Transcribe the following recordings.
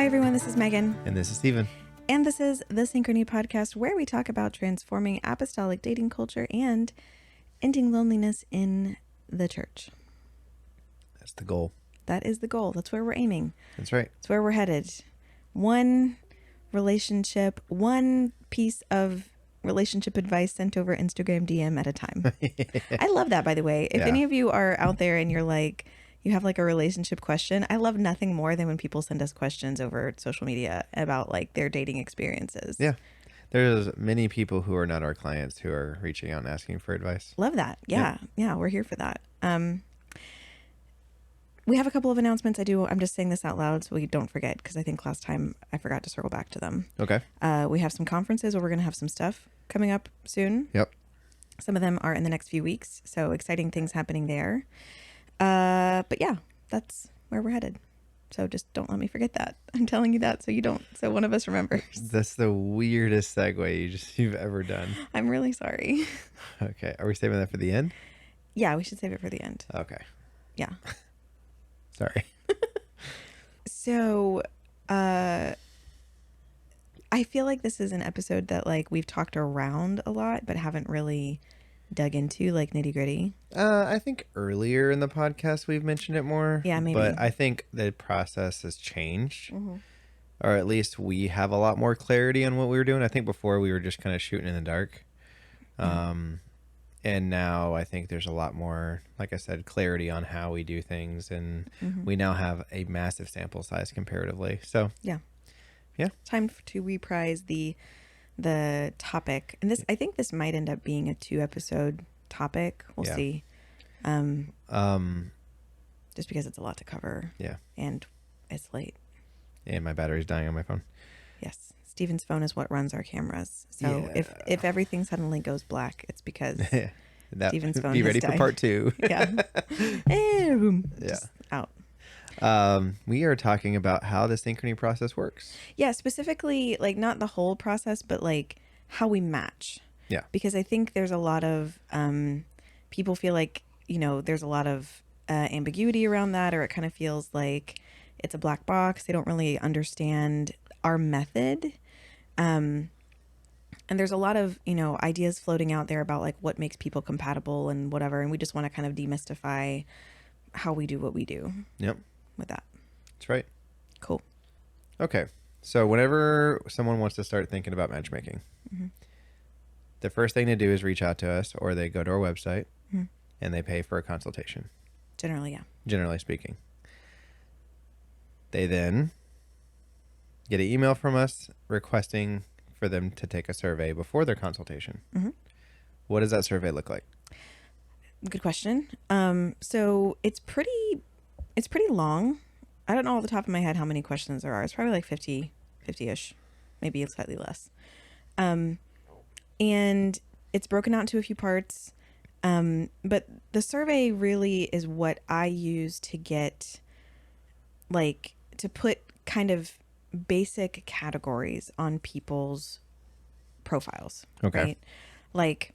everyone, this is Megan. And this is Steven. And this is the Synchrony Podcast, where we talk about transforming apostolic dating culture and ending loneliness in the church. That's the goal. That is the goal. That's where we're aiming. That's right. That's where we're headed. One relationship, one piece of relationship advice sent over Instagram DM at a time. I love that, by the way. If any of you are out there and you're like, you have like a relationship question, I love nothing more than when people send us questions over social media about like their dating experiences. Yeah. There's many people who are not our clients who are reaching out and asking for advice. Love that. Yeah. We're here for that. We have a couple of announcements. I'm just saying this out loud so we don't forget, because I think last time I forgot to circle back to them. Okay. We have some conferences where we're going to have some stuff coming up soon. Yep. Some of them are in the next few weeks. So exciting things happening there. But yeah, that's where we're headed. So just don't let me forget that. I'm telling you that so one of us remembers. That's the weirdest segue you've ever done. I'm really sorry. Okay. Are we saving that for the end? Yeah, we should save it for the end. Okay. Yeah. Sorry. So, I feel like this is an episode that like we've talked around a lot, but haven't really dug into like nitty gritty. I think earlier in the podcast we've mentioned it more. Yeah, maybe. But I think the process has changed. Mm-hmm. Or at least we have a lot more clarity on what we were doing. I think before we were just kind of shooting in the dark. And now I think there's a lot more, like I said, clarity on how we do things. And we now have a massive sample size comparatively. So yeah. Yeah. Time to reprise the topic. And I think this might end up being a 2-episode topic. We'll see. Just because it's a lot to cover. Yeah. And it's late. And my battery's dying on my phone. Yes. Steven's phone is what runs our cameras. So if everything suddenly goes black, it's because Steven's phone be ready died. For part 2. Yeah. Boom. Yeah. Just out. We are talking about how the synchrony process works. Yeah, specifically, like not the whole process, but like how we match. Yeah. Because I think there's a lot of people feel like, there's a lot of ambiguity around that, or it kind of feels like it's a black box. They don't really understand our method. And there's a lot of, ideas floating out there about like what makes people compatible and whatever. And we just want to kind of demystify how we do what we do. Yep. With that. That's right. Cool. Okay. So whenever someone wants to start thinking about matchmaking, the first thing to do is reach out to us, or they go to our website and they pay for a consultation. Generally, yeah. Generally speaking. They then get an email from us requesting for them to take a survey before their consultation. What does that survey look like? Good question. So it's pretty long. I don't know off the top of my head how many questions there are. It's probably like 50-ish, maybe slightly less. And it's broken out into a few parts. But the survey really is what I use to get, like, to put kind of basic categories on people's profiles. Okay. Right? Like,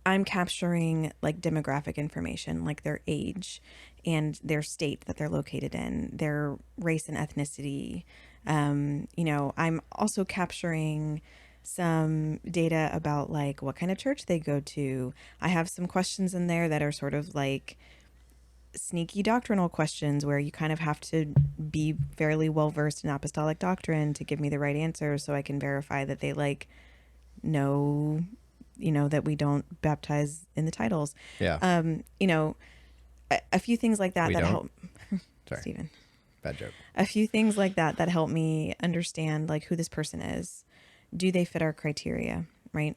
I'm capturing like demographic information, like their age and their state that they're located in, their race and ethnicity. I'm also capturing some data about like what kind of church they go to. I have some questions in there that are sort of like sneaky doctrinal questions where you kind of have to be fairly well versed in apostolic doctrine to give me the right answer, so I can verify that they like know, that we don't baptize in the titles. Yeah. A few things like that Don't? help. Sorry. Steven. Bad joke. A few things like that help me understand like who this person is. Do they fit our criteria? Right.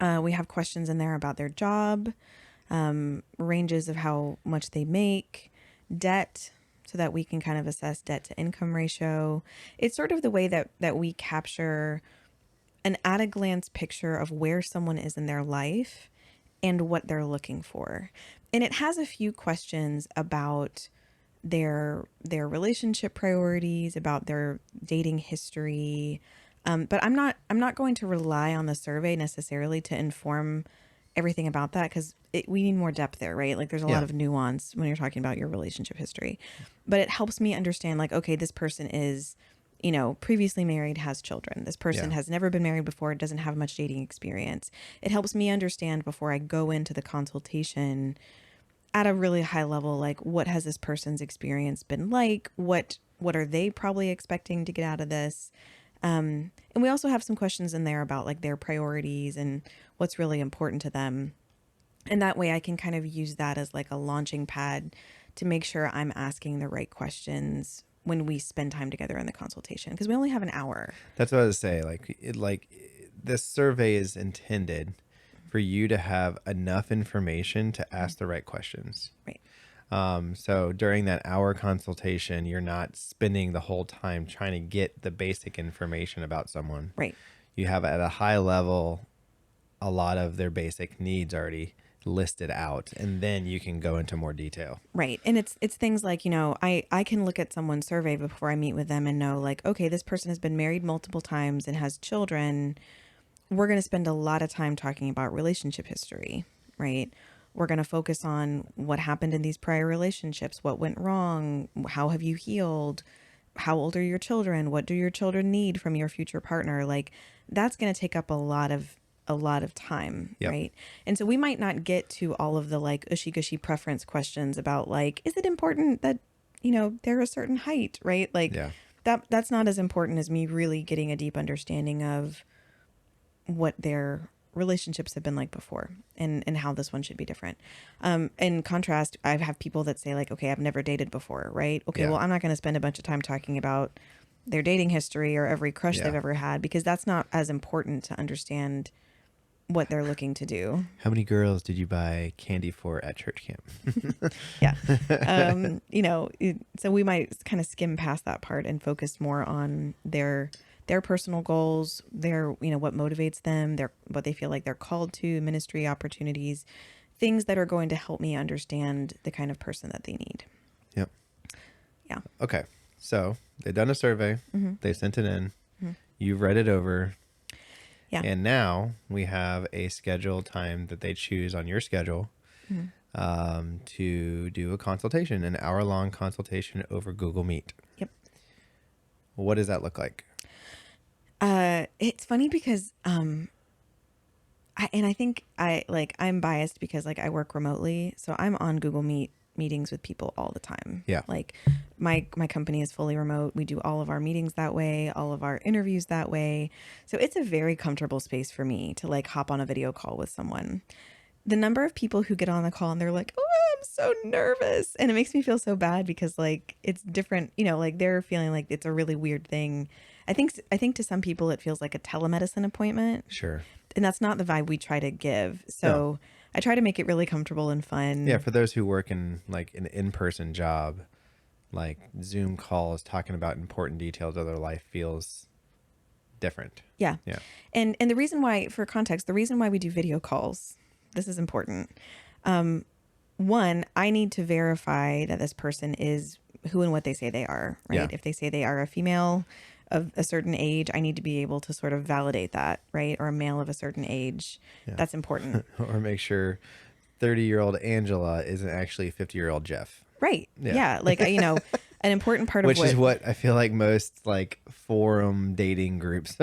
We have questions in there about their job, ranges of how much they make, debt, so that we can kind of assess debt to income ratio. It's sort of the way that we capture an at a glance picture of where someone is in their life and what they're looking for. And it has a few questions about their relationship priorities, about their dating history. But I'm not going to rely on the survey necessarily to inform everything about that because we need more depth there, right? Like there's a lot Yeah. of nuance when you're talking about your relationship history, but it helps me understand like, okay, this person is, previously married, has children. This person Yeah. has never been married before, doesn't have much dating experience. It helps me understand before I go into the consultation at a really high level, like what has this person's experience been like? What are they probably expecting to get out of this? And we also have some questions in there about like their priorities and what's really important to them. And that way I can kind of use that as like a launching pad to make sure I'm asking the right questions when we spend time together in the consultation because we only have an hour. That's what I was say. This survey is intended for you to have enough information to ask the right questions. Right. So during that hour consultation, you're not spending the whole time trying to get the basic information about someone. Right. You have at a high level a lot of their basic needs already listed out, and then you can go into more detail. Right. And it's things like, I can look at someone's survey before I meet with them and know like, okay, this person has been married multiple times and has children. We're going to spend a lot of time talking about relationship history, right? We're going to focus on what happened in these prior relationships, what went wrong, how have you healed, how old are your children, what do your children need from your future partner? Like that's going to take up a lot of time, Yep. right? And so we might not get to all of the like ushy gushy preference questions about like, is it important that, they're a certain height, right? Like Yeah. that's not as important as me really getting a deep understanding of what their relationships have been like before and how this one should be different. In contrast, I have people that say like, okay, I've never dated before, right? Okay, Yeah. well, I'm not going to spend a bunch of time talking about their dating history or every crush Yeah. they've ever had because that's not as important to understand what they're looking to do. How many girls did you buy candy for at church camp? Yeah. So we might kind of skim past that part and focus more on their personal goals, their, what motivates them, what they feel like they're called to, ministry opportunities, things that are going to help me understand the kind of person that they need. Yep. Yeah. Okay. So they've done a survey. Mm-hmm. They sent it in. Mm-hmm. You've read it over. Yeah. And now we have a scheduled time that they choose on your schedule to do a consultation, an hour-long consultation over Google Meet. Yep. What does that look like? It's funny because I think I'm biased because like I work remotely, so I'm on Google Meet meetings with people all the time. Yeah. Like my company is fully remote. We do all of our meetings that way, all of our interviews that way. So it's a very comfortable space for me to like hop on a video call with someone. The number of people who get on the call and they're like, "Oh, I'm so nervous." And it makes me feel so bad because like it's different, like they're feeling like it's a really weird thing. I think to some people it feels like a telemedicine appointment. Sure. And that's not the vibe we try to give. So No. I try to make it really comfortable and fun. Yeah, for those who work in like an in-person job, like Zoom calls talking about important details of their life feels different. Yeah. Yeah. And the reason why, for context, the reason why we do video calls, this is important. One, I need to verify that this person is who and what they say they are, right? Yeah. If they say they are a female of a certain age, I need to be able to sort of validate that, right? Or a male of a certain age. Yeah. That's important. Or make sure 30-year-old Angela isn't actually 50-year-old Jeff. Right. Yeah. Yeah. Like, an important part of Which is what I feel like most like forum dating groups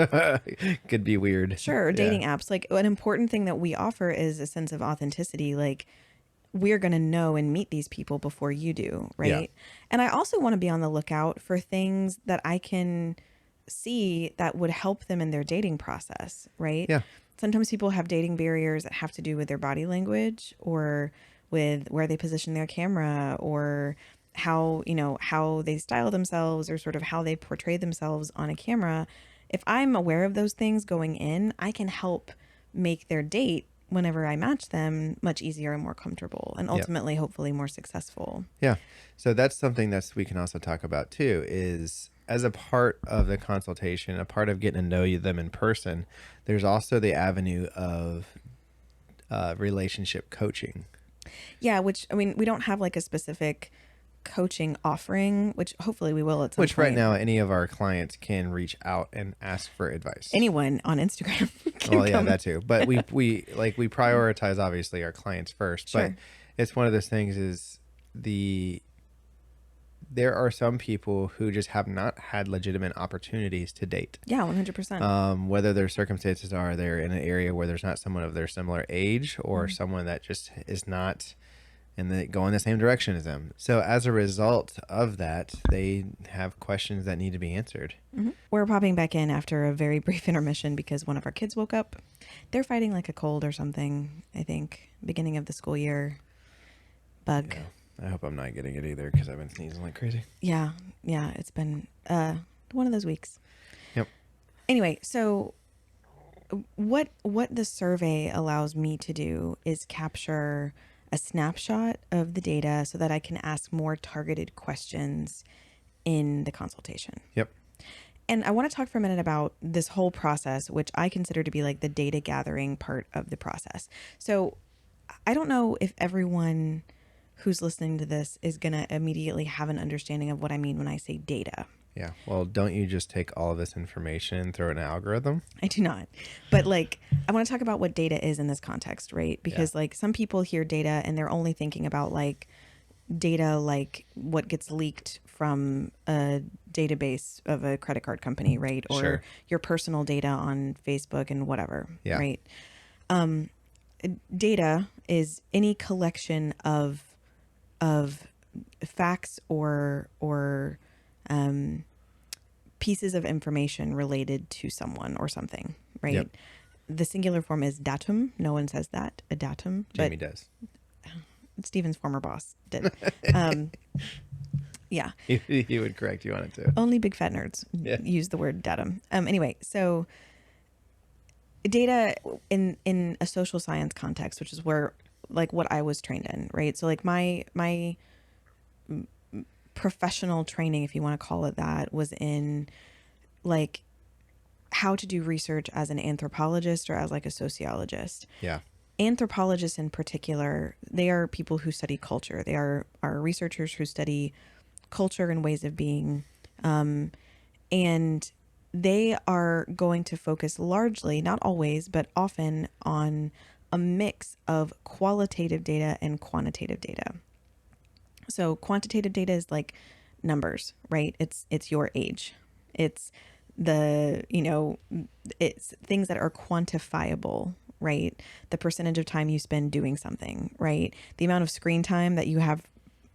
could be weird. Sure. Dating apps. Like an important thing that we offer is a sense of authenticity. Like we're going to know and meet these people before you do. Right. Yeah. And I also want to be on the lookout for things that I can see that would help them in their dating process. Right. Yeah. Sometimes people have dating barriers that have to do with their body language or with where they position their camera or how they style themselves or sort of how they portray themselves on a camera. If I'm aware of those things going in, I can help make their date whenever I match them much easier and more comfortable and ultimately hopefully more successful. Yeah. So that's something we can also talk about too, is as a part of the consultation, a part of getting to know them in person, there's also the avenue of relationship coaching. Yeah, which, I mean, we don't have like a specific coaching offering, which hopefully we will at some Which right point. now, any of our clients can reach out and ask for advice. Anyone on Instagram can Well, yeah, come. that too. But we prioritize obviously our clients first. Sure. But it's one of those things is there are some people who just have not had legitimate opportunities to date. Yeah, 100%. Whether their circumstances are they're in an area where there's not someone of their similar age or someone that just is not go in the same direction as them. So as a result of that, they have questions that need to be answered. We're popping back in after a very brief intermission because one of our kids woke up. They're fighting like a cold or something, I think, beginning of the school year. Bug. Yeah. I hope I'm not getting it either because I've been sneezing like crazy. Yeah. It's been one of those weeks. Yep. Anyway, so what the survey allows me to do is capture a snapshot of the data so that I can ask more targeted questions in the consultation. Yep. And I want to talk for a minute about this whole process, which I consider to be like the data gathering part of the process. So I don't know if everyone who's listening to this is going to immediately have an understanding of what I mean when I say data. Yeah. Well, don't you just take all of this information and throw it in an algorithm? I do not. But like, I want to talk about what data is in this context, right? Because like some people hear data and they're only thinking about like data, like what gets leaked from a database of a credit card company, right? Or Sure. your personal data on Facebook and whatever, Yeah. right? Data is any collection of facts or pieces of information related to someone or something, right? Yep. The singular form is datum. No one says that, a datum. Jamie does. Stephen's former boss did. Yeah. He would correct you on it too. Only big fat nerds use the word datum. Anyway, so data in a social science context, which is where like what I was trained in, right? So like my professional training, if you want to call it that, was in like how to do research as an anthropologist or as like a sociologist. Yeah. Anthropologists in particular, they are people who study culture. They are researchers who study culture and ways of being. And they are going to focus largely, not always, but often on a mix of qualitative data and quantitative data. So quantitative data is like numbers, right? It's your age. It's it's things that are quantifiable, right? The percentage of time you spend doing something, right? The amount of screen time that you have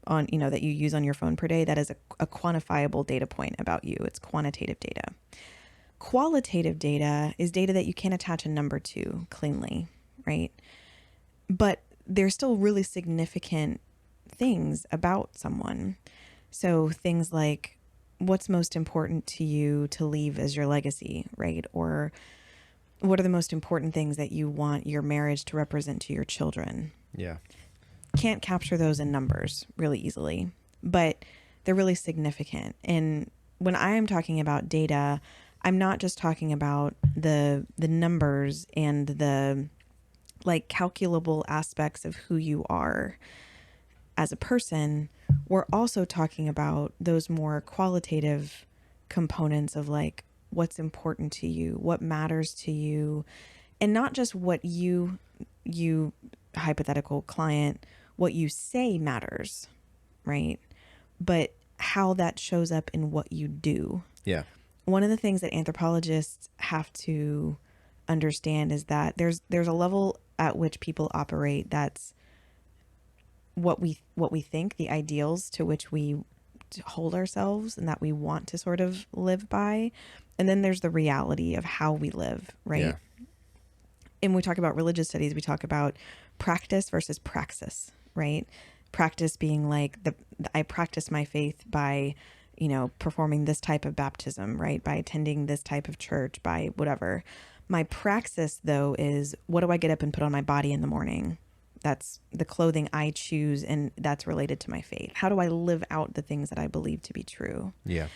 on, that you use on your phone per day, that is a quantifiable data point about you. It's quantitative data. Qualitative data is data that you can't attach a number to cleanly, right? But there's still really significant things about someone. So things like what's most important to you to leave as your legacy, right? Or what are the most important things that you want your marriage to represent to your children? Yeah. Can't capture those in numbers really easily, but they're really significant. And when I am talking about data, I'm not just talking about the numbers and the like calculable aspects of who you are as a person. We're also talking about those more qualitative components of like what's important to you, what matters to you, and not just what you hypothetical client, what you say matters, right? But how that shows up in what you do. Yeah. One of the things that anthropologists have to understand is that there's a level at which people operate that's what we think, the ideals to which we hold ourselves and that we want to sort of live by. And then there's the reality of how we live, right? Yeah. And when we talk about religious studies, we talk about practice versus praxis, right? Practice being like I practice my faith by, performing this type of baptism, right? By attending this type of church, by whatever. My praxis, though, is what do I get up and put on my body in the morning? That's the clothing I choose, and that's related to my faith. How do I live out the things that I believe to be true? Yeah.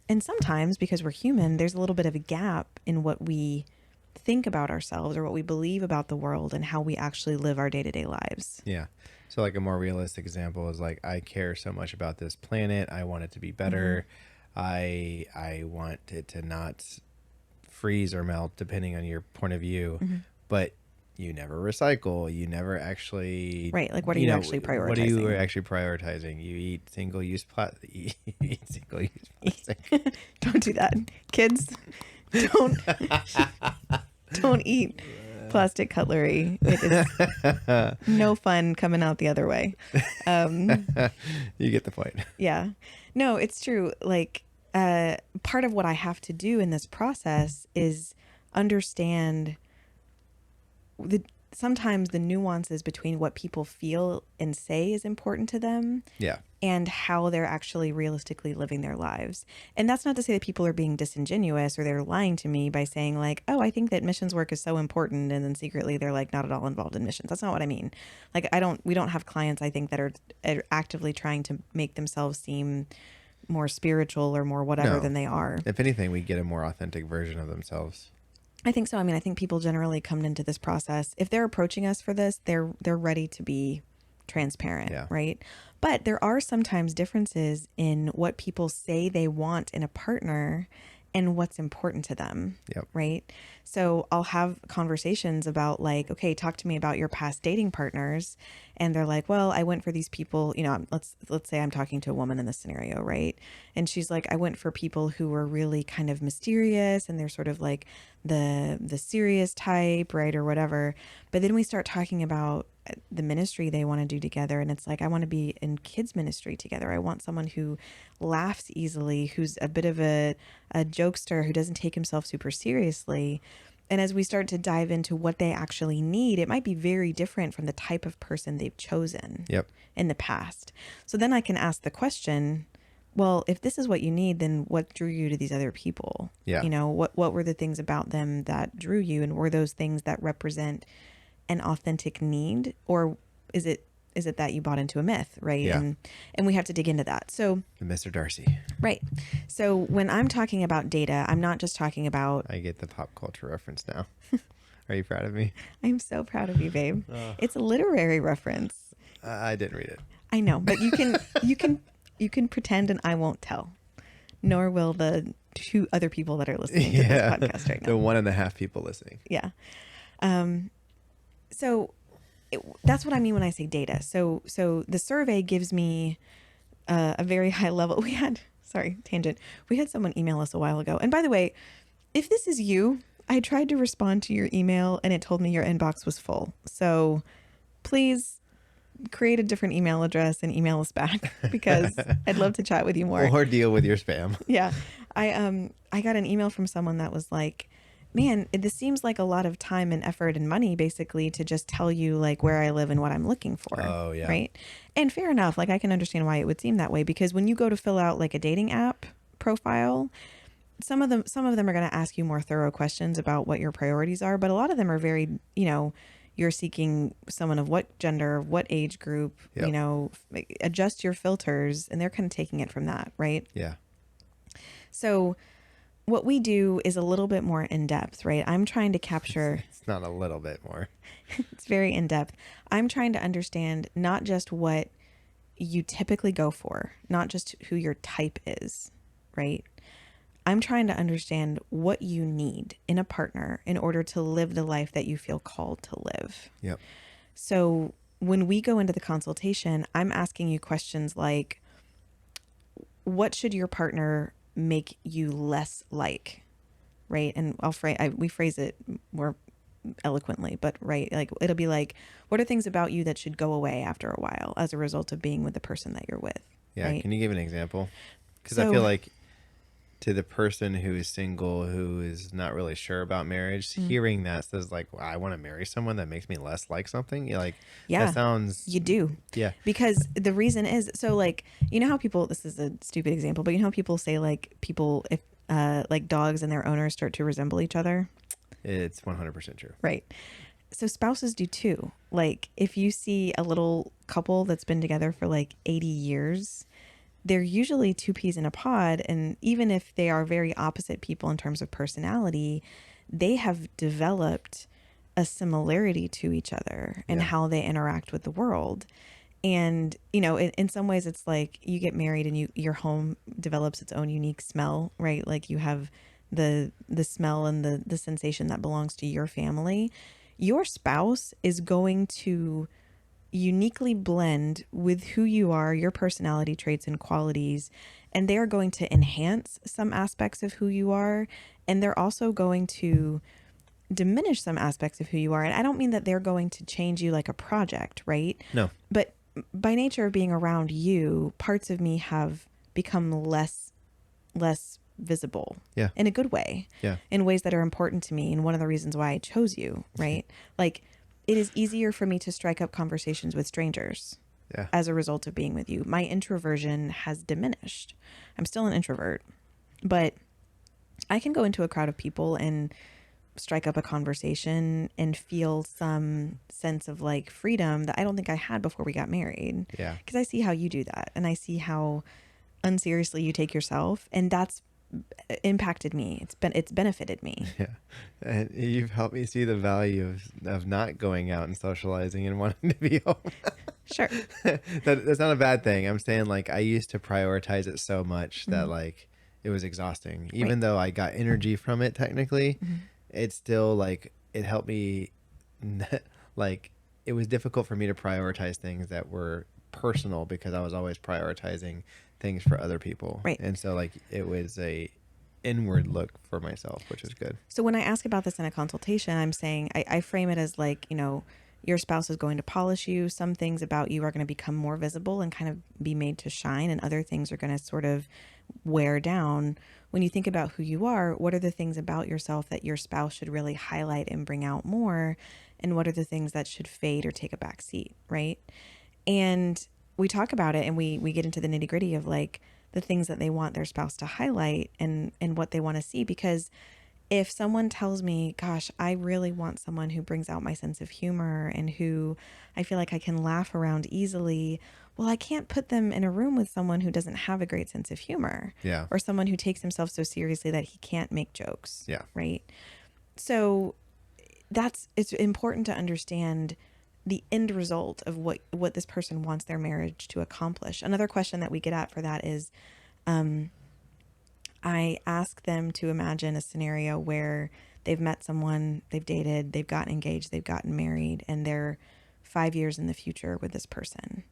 And sometimes, because we're human, there's a little bit of a gap in what we think about ourselves or what we believe about the world and how we actually live our day-to-day lives. Yeah. So like a more realistic example is like, I care so much about this planet. I want it to be better. I want it to not freeze or melt depending on your point of view, but you never recycle. You never actually, Right. Like, what are you actually what are you prioritizing? actually prioritizing? You eat single-use plastic. You eat single-use plastic. Don't do that. Kids, don't don't eat plastic cutlery. It is no fun coming out the other way. You get the point. Yeah. No, it's true. Like, part of what I have to do in this process is understand sometimes the nuances between what people feel and say is important to them Yeah. and how they're actually realistically living their lives. And that's not to say that people are being disingenuous or they're lying to me by saying like, oh, I think that missions work is so important. And then secretly they're like not at all involved in missions. That's not what I mean. Like, we don't have clients, I think, that are actively trying to make themselves seem more spiritual or more whatever No. than they are. If anything, we get a more authentic version of themselves. I think so. I mean, I think people generally come into this process, if they're approaching us for this, they're ready to be transparent, Yeah. right? But there are sometimes differences in what people say they want in a partner and what's important to them, Yep. right? So I'll have conversations about like, okay, talk to me about your past dating partners, and they're like, well, I went for these people, you know, let's say I'm talking to a woman in this scenario, right? And she's like, I went for people who were really kind of mysterious and they're sort of like the serious type, right, or whatever. But then we start talking about the ministry they want to do together, and it's like, I want to be in kids ministry together. I want someone who laughs easily, who's a bit of a jokester, who doesn't take himself super seriously. And as we start to dive into what they actually need, it might be very different from the type of person they've chosen Yep. in the past. So then I can ask the question, well, if this is what you need, then what drew you to these other people? Yeah. You know, what were the things about them that drew you, and were those things that represent an authentic need, or is it that you bought into a myth, right? Yeah. And we have to dig into that. So, Mr. Darcy. right. So when I'm talking about data, I'm not just talking about. I get the pop culture reference now. Are you proud of me? I'm so proud of you, babe. It's a literary reference. I didn't read it. I know, but you can pretend, and I won't tell. Nor will the 2 other people that are listening to this podcast right now. The 1.5 people listening. Yeah. So that's what I mean when I say data. So the survey gives me a very high level. Sorry, tangent. We had someone email us a while ago. And by the way, if this is you, I tried to respond to your email and it told me your inbox was full. So please create a different email address and email us back, because I'd love to chat with you more. Or deal with your spam. Yeah. I got an email from someone that was like, man, this seems like a lot of time and effort and money basically to just tell you like where I live and what I'm looking for. Oh, yeah. Right. And fair enough. Like, I can understand why it would seem that way, because when you go to fill out like a dating app profile, some of them are going to ask you more thorough questions about what your priorities are. But a lot of them are very, you know, you're seeking someone of what gender, what age group, Yep. you know, adjust your filters, and they're kind of taking it from that. Right. Yeah. So what we do is a little bit more in depth, right? I'm trying to capture. It's not a little bit more. It's very in depth. I'm trying to understand not just what you typically go for, not just who your type is, right? I'm trying to understand what you need in a partner in order to live the life that you feel called to live. Yep. So when we go into the consultation, I'm asking you questions like, what should your partner make you less like, right? And we phrase it more eloquently, but right, like it'll be like, what are things about you that should go away after a while as a result of being with the person that you're with? Yeah. Right? Can you give an example? Because So, I feel like to the person who is single, who is not really sure about marriage, hearing that says like, well, I want to marry someone that makes me less like something. You're like, yeah, that sounds. you do. Yeah. Because the reason is, so like, you know how people, this is a stupid example, but you know how people say like people, if like dogs and their owners start to resemble each other? It's 100% true. Right. So spouses do too. Like, if you see a little couple that's been together for like 80 years, they're usually 2 peas in a pod. And even if they are very opposite people in terms of personality, they have developed a similarity to each other and Yeah. how they interact with the world. And, in some ways it's like you get married and your home develops its own unique smell, right? Like you have the smell and the sensation that belongs to your family. Your spouse is going to uniquely blend with who you are, your personality traits and qualities, and they are going to enhance some aspects of who you are, and they're also going to diminish some aspects of who you are. And I don't mean that they're going to change you like a project, right? No. But by nature of being around you, parts of me have become less visible, Yeah. in a good way, Yeah. in ways that are important to me. And one of the reasons why I chose you, right? Like, it is easier for me to strike up conversations with strangers Yeah. as a result of being with you. My introversion has diminished. I'm still an introvert, but I can go into a crowd of people and strike up a conversation and feel some sense of like freedom that I don't think I had before we got married. Yeah. Because I see how you do that, and I see how unseriously you take yourself, and that's impacted me. It's benefited me. Yeah. And you've helped me see the value of not going out and socializing and wanting to be home. Sure. That's not a bad thing. I'm saying like I used to prioritize it so much that Mm-hmm. like it was exhausting. Right. Even though I got energy from it technically, Mm-hmm. it's still like it helped me like it was difficult for me to prioritize things that were personal because I was always prioritizing things for other people. Right. And so like it was a inward look for myself, which is good. So when I ask about this in a consultation, I'm saying I frame it as like, your spouse is going to polish you. Some things about you are going to become more visible and kind of be made to shine, and other things are going to sort of wear down. When you think about who you are, what are the things about yourself that your spouse should really highlight and bring out more? And what are the things that should fade or take a back seat, right? And we talk about it, and we get into the nitty gritty of like the things that they want their spouse to highlight and what they want to see. Because if someone tells me, gosh, I really want someone who brings out my sense of humor and who I feel like I can laugh around easily, well, I can't put them in a room with someone who doesn't have a great sense of humor. Yeah. Or someone who takes himself so seriously that he can't make jokes. Yeah. Right. So it's important to understand the end result of what this person wants their marriage to accomplish. Another question that we get at for that is, I ask them to imagine a scenario where they've met someone, they've dated, they've gotten engaged, they've gotten married, and they're 5 years in the future with this person.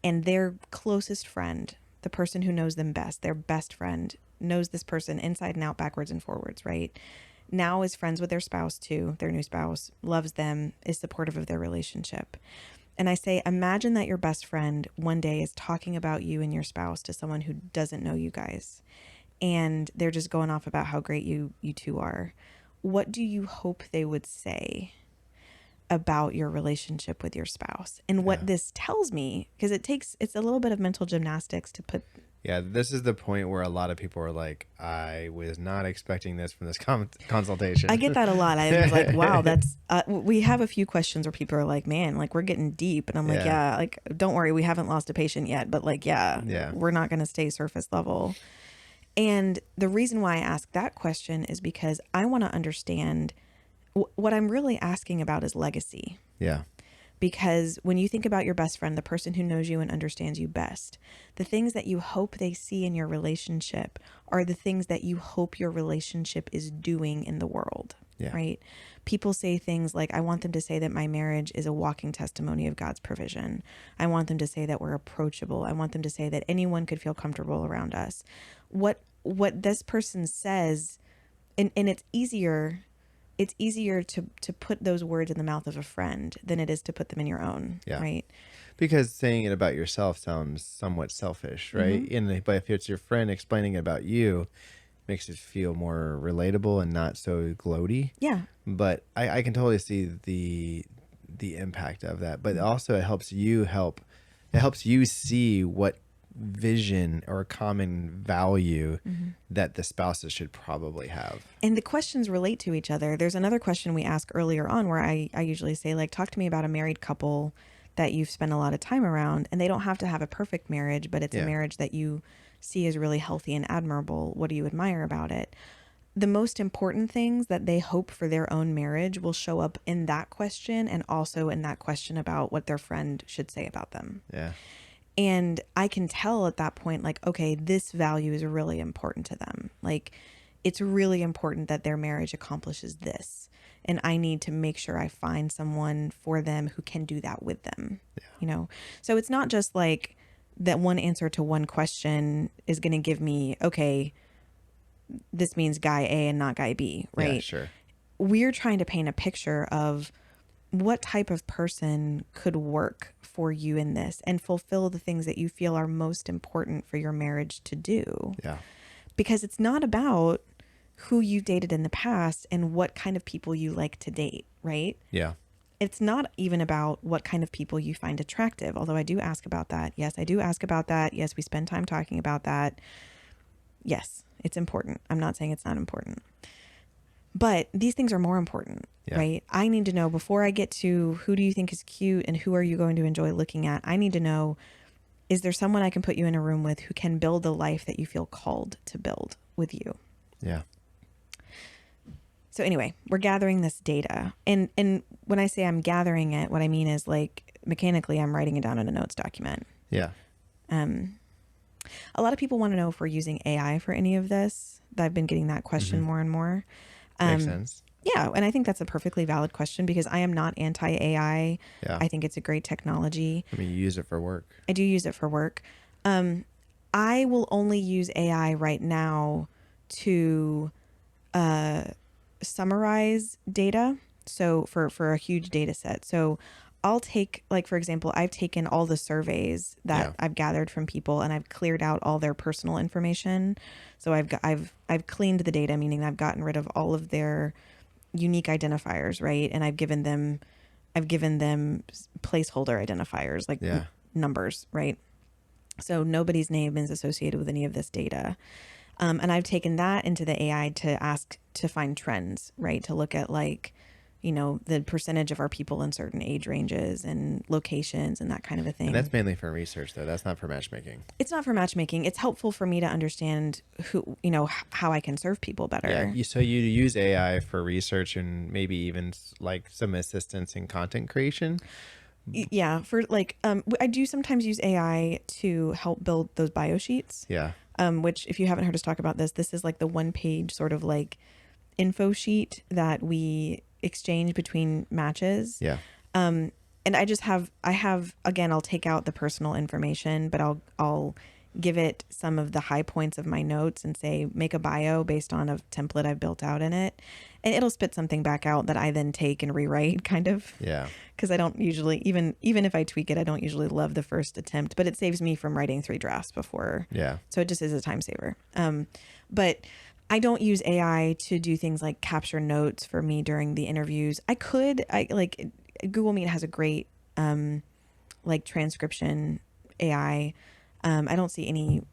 And their closest friend, the person who knows them best, their best friend, knows this person inside and out, backwards and forwards, right? Now is friends with their spouse too, their new spouse, loves them, is supportive of their relationship. And I say, imagine that your best friend one day is talking about you and your spouse to someone who doesn't know you guys. And they're just going off about how great you two are. What do you hope they would say about your relationship with your spouse? And what this tells me, because it's a little bit of mental gymnastics to put. Yeah, this is the point where a lot of people are like, I was not expecting this from this consultation. I get that a lot. I was like, wow, that's, we have a few questions where people are like, man, like we're getting deep. And I'm like, yeah, like, don't worry, we haven't lost a patient yet. But like, yeah. We're not going to stay surface level. And the reason why I ask that question is because I want to understand what I'm really asking about is legacy. Yeah. Because when you think about your best friend, the person who knows you and understands you best, the things that you hope they see in your relationship are the things that you hope your relationship is doing in the world, right? People say things like, I want them to say that my marriage is a walking testimony of God's provision. I want them to say that we're approachable. I want them to say that anyone could feel comfortable around us. What this person says, and it's easier to put those words in the mouth of a friend than it is to put them in your own, right? Because saying it about yourself sounds somewhat selfish, right? Mm-hmm. But if it's your friend explaining it about you, makes it feel more relatable and not so gloaty. Yeah. But I can totally see the impact of that. But also it helps you see what vision or common value that the spouses should probably have. And the questions relate to each other. There's another question we ask earlier on where I usually say, like, talk to me about a married couple that you've spent a lot of time around, and they don't have to have a perfect marriage, but it's a marriage that you see as really healthy and admirable. What do you admire about it? the most important things that they hope for their own marriage will show up in that question, and also in that question about what their friend should say about them. Yeah. And I can tell at that point, like, okay, this value is really important to them. Like, it's really important that their marriage accomplishes this. And I need to make sure I find someone for them who can do that with them, you know? So it's not just like that one answer to one question is going to give me, okay, this means guy A and not guy B, right? Yeah, sure. We're trying to paint a picture of what type of person could work for you in this and fulfill the things that you feel are most important for your marriage to do. Yeah. Because it's not about who you dated in the past and what kind of people you like to date, right? Yeah. It's not even about what kind of people you find attractive, although I do ask about that. Yes, I do ask about that. Yes, we spend time talking about that. Yes, it's important. I'm not saying it's not important. But these things are more important, right? I need to know before I get to who do you think is cute and who are you going to enjoy looking at? I need to know, is there someone I can put you in a room with who can build the life that you feel called to build with you? Yeah. So anyway, we're gathering this data. And when I say I'm gathering it, what I mean is like mechanically I'm writing it down in a notes document. Yeah. A lot of people want to know if we're using AI for any of this. I've been getting that question more and more. Makes sense. Yeah, and I think that's a perfectly valid question because I am not anti-AI. Yeah. I think it's a great technology. I mean, you use it for work. I do use it for work. I will only use AI right now to summarize data. So for a huge data set. So I'll take, like, for example, I've taken all the surveys that I've gathered from people and I've cleared out all their personal information. So I've cleaned the data, meaning I've gotten rid of all of their unique identifiers, right? And I've given them placeholder identifiers, like numbers, right? So nobody's name is associated with any of this data. And I've taken that into the AI to ask to find trends, right? To look at, like, you know, the percentage of our people in certain age ranges and locations and that kind of a thing. And that's mainly for research, though. That's not for matchmaking. It's not for matchmaking. It's helpful for me to understand who, you know, how I can serve people better. Yeah. So you use AI for research and maybe even like some assistance in content creation. Yeah. For like, I do sometimes use AI to help build those bio sheets. Yeah. Which, if you haven't heard us talk about this is like the one page sort of like info sheet that we exchange between matches. Yeah. And I have again, I'll take out the personal information, but I'll give it some of the high points of my notes and say, make a bio based on a template I've built out in it. And it'll spit something back out that I then take and rewrite, kind of. Yeah. Because I don't usually, even if I tweak it, I don't usually love the first attempt, but it saves me from writing 3 drafts before. Yeah. So it just is a time saver. But I don't use AI to do things like capture notes for me during the interviews. Like Google Meet has a great like transcription AI. I don't see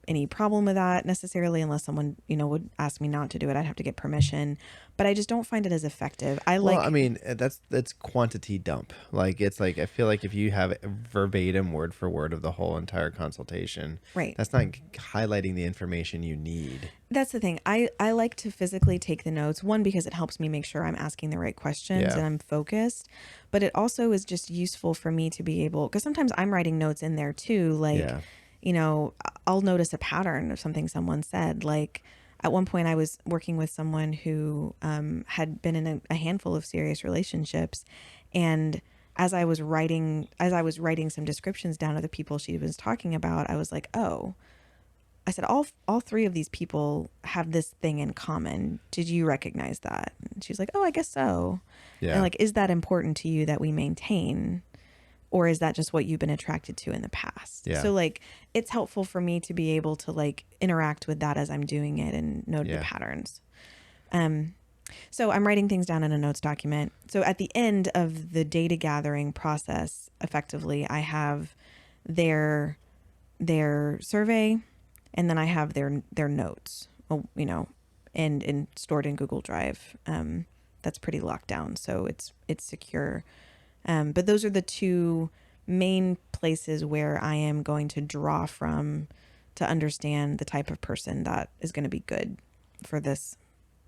any problem with that necessarily, unless someone, you know, would ask me not to do it. I'd have to get permission, but I just don't find it as effective. Well, I mean, that's quantity dump. Like, it's like, I feel like if you have verbatim word for word of the whole entire consultation, right, that's not highlighting the information you need. That's the thing. I like to physically take the notes, one, because it helps me make sure I'm asking the right questions and I'm focused, but it also is just useful for me to be able, because sometimes I'm writing notes in there too, like, you know, I'll notice a pattern of something someone said. Like, at one point I was working with someone who had been in a handful of serious relationships, and as I was writing some descriptions down of the people she was talking about, I was like, oh, I said, all 3 of these people have this thing in common. Did you recognize that? And she's like, oh, I guess so. Yeah. And like, is that important to you that we maintain? Or is that just what you've been attracted to in the past? Yeah. So like, it's helpful for me to be able to like interact with that as I'm doing it and note the patterns. So I'm writing things down in a notes document. So at the end of the data gathering process, effectively, I have their survey, and then I have their notes, you know, and stored in Google Drive. That's pretty locked down, so it's secure. But those are the 2 main places where I am going to draw from to understand the type of person that is going to be good for this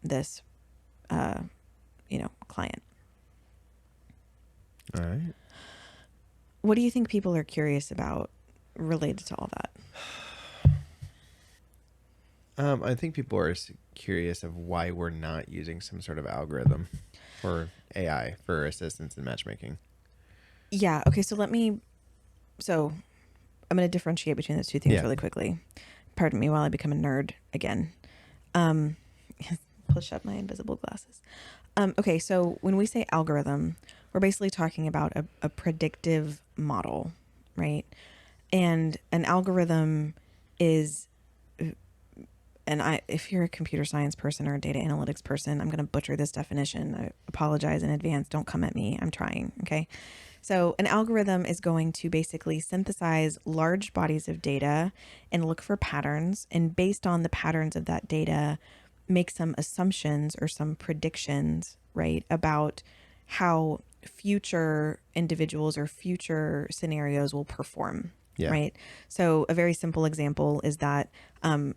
this, client. All right. What do you think people are curious about related to all that? I think people are curious of why we're not using some sort of algorithm or AI for assistance in matchmaking. Yeah. Okay. So I'm going to differentiate between those two things Yeah. really quickly. Pardon me while I become a nerd again. Um, push up my invisible glasses. Okay. So when we say algorithm, we're basically talking about a predictive model, right? And an algorithm is, if you're a computer science person or a data analytics person, I'm going to butcher this definition. I apologize in advance. Don't come at me. I'm trying. Okay. So an algorithm is going to basically synthesize large bodies of data and look for patterns. And based on the patterns of that data, make some assumptions or some predictions, right, about how future individuals or future scenarios will perform. Yeah. Right. So a very simple example is that I'm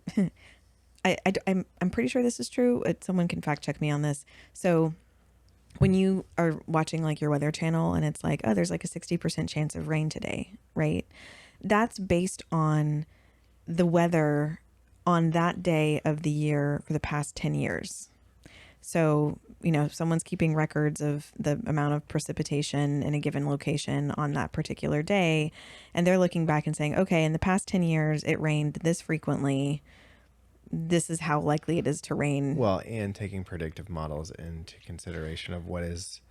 pretty sure this is true. Someone can fact check me on this. So when you are watching like your weather channel and it's like, oh, there's like a 60% chance of rain today, right? That's based on the weather on that day of the year for the past 10 years. So, if someone's keeping records of the amount of precipitation in a given location on that particular day, and they're looking back and saying, okay, in the past 10 years, it rained this frequently. This is how likely it is to rain. Well, and taking predictive models into consideration of what is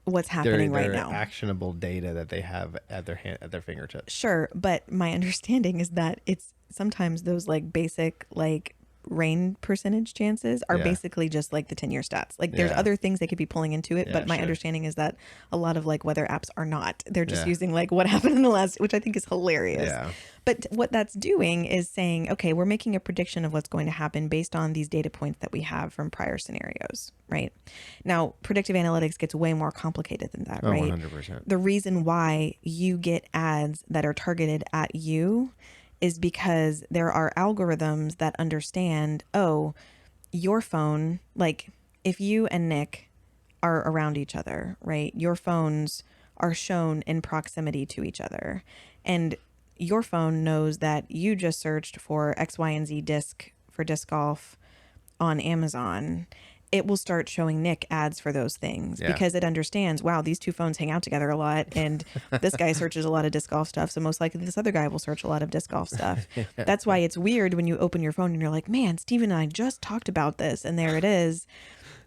what's happening right now. actionable data that they have at their fingertips. Sure, but my understanding is that it's sometimes those like basic like rain percentage chances are basically just like the 10-year stats. Like there's other things they could be pulling into it, but my understanding is that a lot of like weather apps are not. They're just using like what happened in the last, which I think is hilarious. Yeah. But what that's doing is saying, okay, we're making a prediction of what's going to happen based on these data points that we have from prior scenarios, right? Now, predictive analytics gets way more complicated than that, right? 100%. The reason why you get ads that are targeted at you is because there are algorithms that understand, oh, your phone, like if you and Nick are around each other, right? Your phones are shown in proximity to each other. And your phone knows that you just searched for X, Y, and Z disc for disc golf on Amazon. It will start showing Nick ads for those things because it understands, wow, these two phones hang out together a lot. And this guy searches a lot of disc golf stuff. So most likely this other guy will search a lot of disc golf stuff. That's why it's weird when you open your phone and you're like, man, Steven and I just talked about this. And there it is.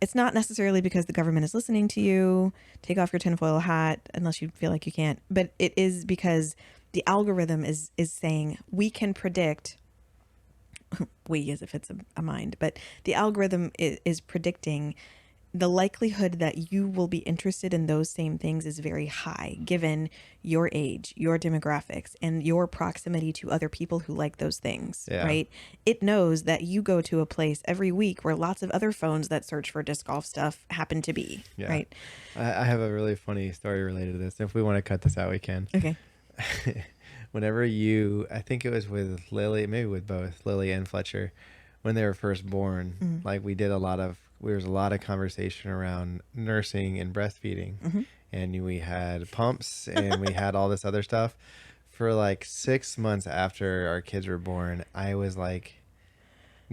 It's not necessarily because the government is listening to you. Take off your tinfoil hat unless you feel like you can't. But it is because the algorithm is saying we can predict, we as if it's a mind, but the algorithm is predicting the likelihood that you will be interested in those same things is very high given your age, your demographics, and your proximity to other people who like those things, right? It knows that you go to a place every week where lots of other phones that search for disc golf stuff happen to be, right? I have a really funny story related to this. If we want to cut this out, we can. Okay. Whenever I think it was with Lily, maybe with both Lily and Fletcher, when they were first born, like there was a lot of conversation around nursing and breastfeeding, and we had pumps and we had all this other stuff. For like 6 months after our kids were born, I was like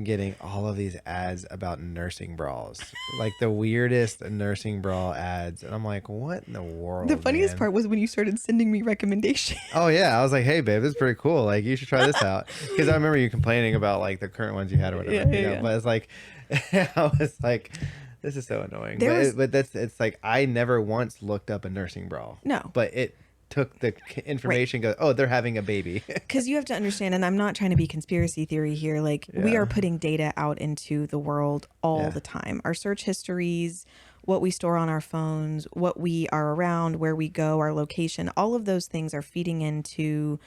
getting all of these ads about nursing bras, like the weirdest nursing bra ads, and I'm like, what in the world? The funniest part was when you started sending me recommendations. Oh yeah, I was like, hey babe, this is pretty cool, like you should try this out, because I remember you complaining about like the current ones you had or whatever. But it's like I was like, this is so annoying. But it's like I never once looked up a nursing bra. No, but it took the information, go, oh, they're having a baby. Because you have to understand, and I'm not trying to be conspiracy theory here, like we are putting data out into the world all the time. Our search histories, what we store on our phones, what we are around, where we go, our location, all of those things are feeding into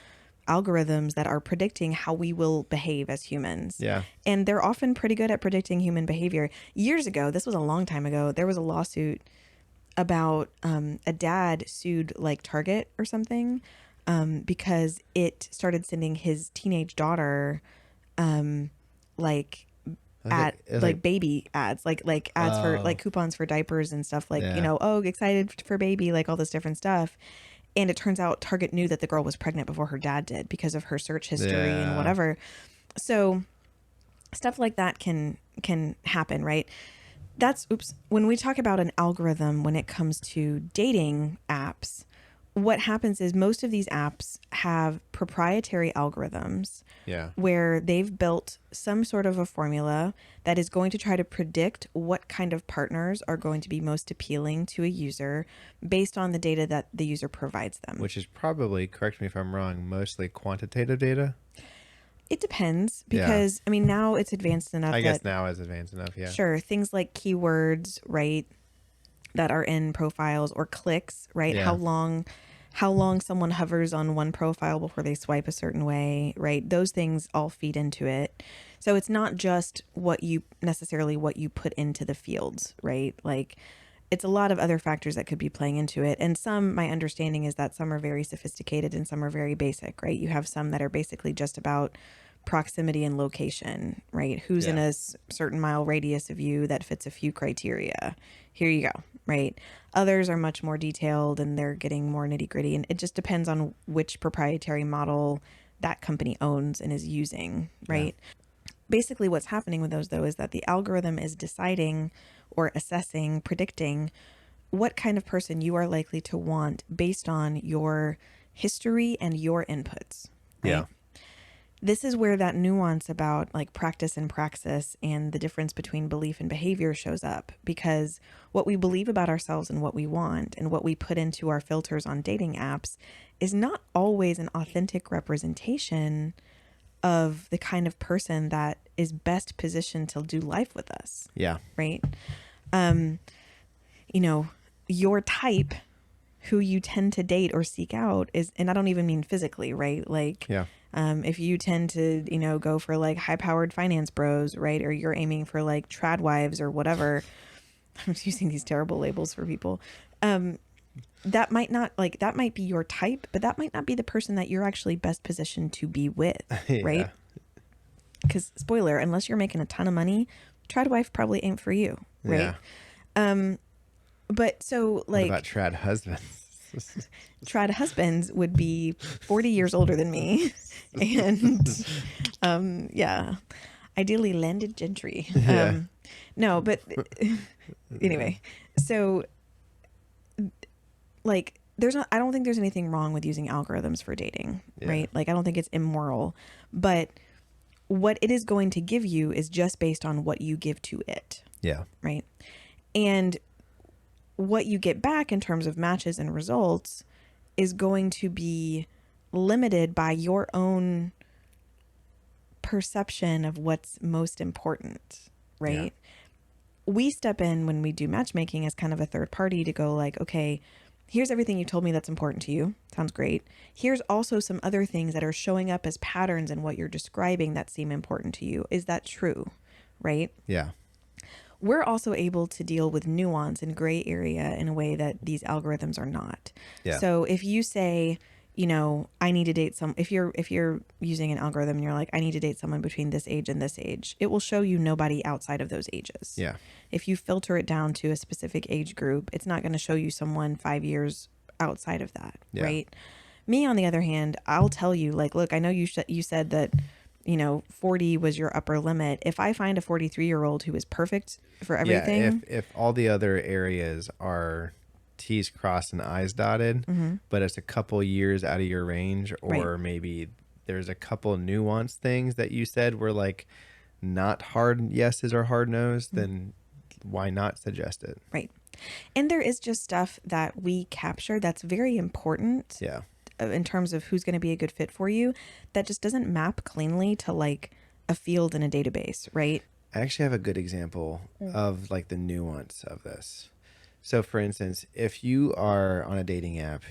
algorithms that are predicting how we will behave as humans. Yeah. And they're often pretty good at predicting human behavior. Years ago, this was a long time ago, there was a lawsuit about a dad sued like Target or something because it started sending his teenage daughter like at It's like baby ads, like ads for oh like coupons for diapers and stuff, like, yeah, oh, excited for baby, like all this different stuff. And it turns out Target knew that the girl was pregnant before her dad did because of her search history and yeah, whatever. So stuff like that can happen, right? That's oops. When we talk about an algorithm when it comes to dating apps, what happens is most of these apps have proprietary algorithms yeah. where they've built some sort of a formula that is going to try to predict what kind of partners are going to be most appealing to a user based on the data that the user provides them. Which is probably, correct me if I'm wrong, mostly quantitative data. It depends Yeah. because, I mean, now it's advanced enough I guess that, now is advanced enough. Yeah. sure, things like keywords, right, that are in profiles, or clicks, right? Yeah. How long someone hovers on one profile before they swipe a certain way, right? Those things all feed into it. So it's not just what you put into the fields, right? Like, it's a lot of other factors that could be playing into it. And some, my understanding is that some are very sophisticated and some are very basic, right? You have some that are basically just about proximity and location, right? Who's in Yeah. a certain mile radius of you that fits a few criteria. Here you go, right? Others are much more detailed and they're getting more nitty gritty. And it just depends on which proprietary model that company owns and is using, Yeah. right? Basically, what's happening with those, though, is that the algorithm is deciding or assessing, predicting what kind of person you are likely to want based on your history and your inputs, Yeah. right? This is where that nuance about like practice and praxis and the difference between belief and behavior shows up, because what we believe about ourselves and what we want and what we put into our filters on dating apps is not always an authentic representation of the kind of person that is best positioned to do life with us, Yeah. right? You know, your type, who you tend to date or seek out is, and I don't even mean physically, right? Like, Yeah. if you tend to, go for like high powered finance bros, right? Or you're aiming for like trad wives or whatever. I'm just using these terrible labels for people. That might not, like, that might be your type, but that might not be the person that you're actually best positioned to be with, right? Yeah. Because spoiler, unless you're making a ton of money, trad wife probably ain't for you, right? Yeah. But so What about like trad husbands? trad husbands would be 40 years older than me. And yeah, ideally landed gentry. Yeah. No, but anyway, so like I don't think there's anything wrong with using algorithms for dating, Yeah. right? Like, I don't think it's immoral, but what it is going to give you is just based on what you give to it, Yeah. right? And what you get back in terms of matches and results is going to be limited by your own perception of what's most important, right? We step in when we do matchmaking as kind of a third party to go like, okay, here's everything you told me that's important to you. Sounds great. Here's also some other things that are showing up as patterns in what you're describing that seem important to you. Is that true? Right? Yeah. We're also able to deal with nuance and gray area in a way that these algorithms are not. Yeah. So if you say, I need to date if you're using an algorithm and you're like, I need to date someone between this age and this age, it will show you nobody outside of those ages. Yeah. If you filter it down to a specific age group, it's not going to show you someone 5 years outside of that, Yeah. right? Me, on the other hand, I'll tell you, like, look, I know you said that 40 was your upper limit. If I find a 43-year-old who is perfect for everything. Yeah, if all the other areas are T's crossed and I's dotted, but it's a couple years out of your range, or Right. maybe there's a couple nuanced things that you said were like not hard yeses or hard no's, then why not suggest it? Right. And there is just stuff that we capture that's very important Yeah. in terms of who's going to be a good fit for you, that just doesn't map cleanly to like a field in a database, right? I actually have a good example of like the nuance of this. So for instance, if you are on a dating app,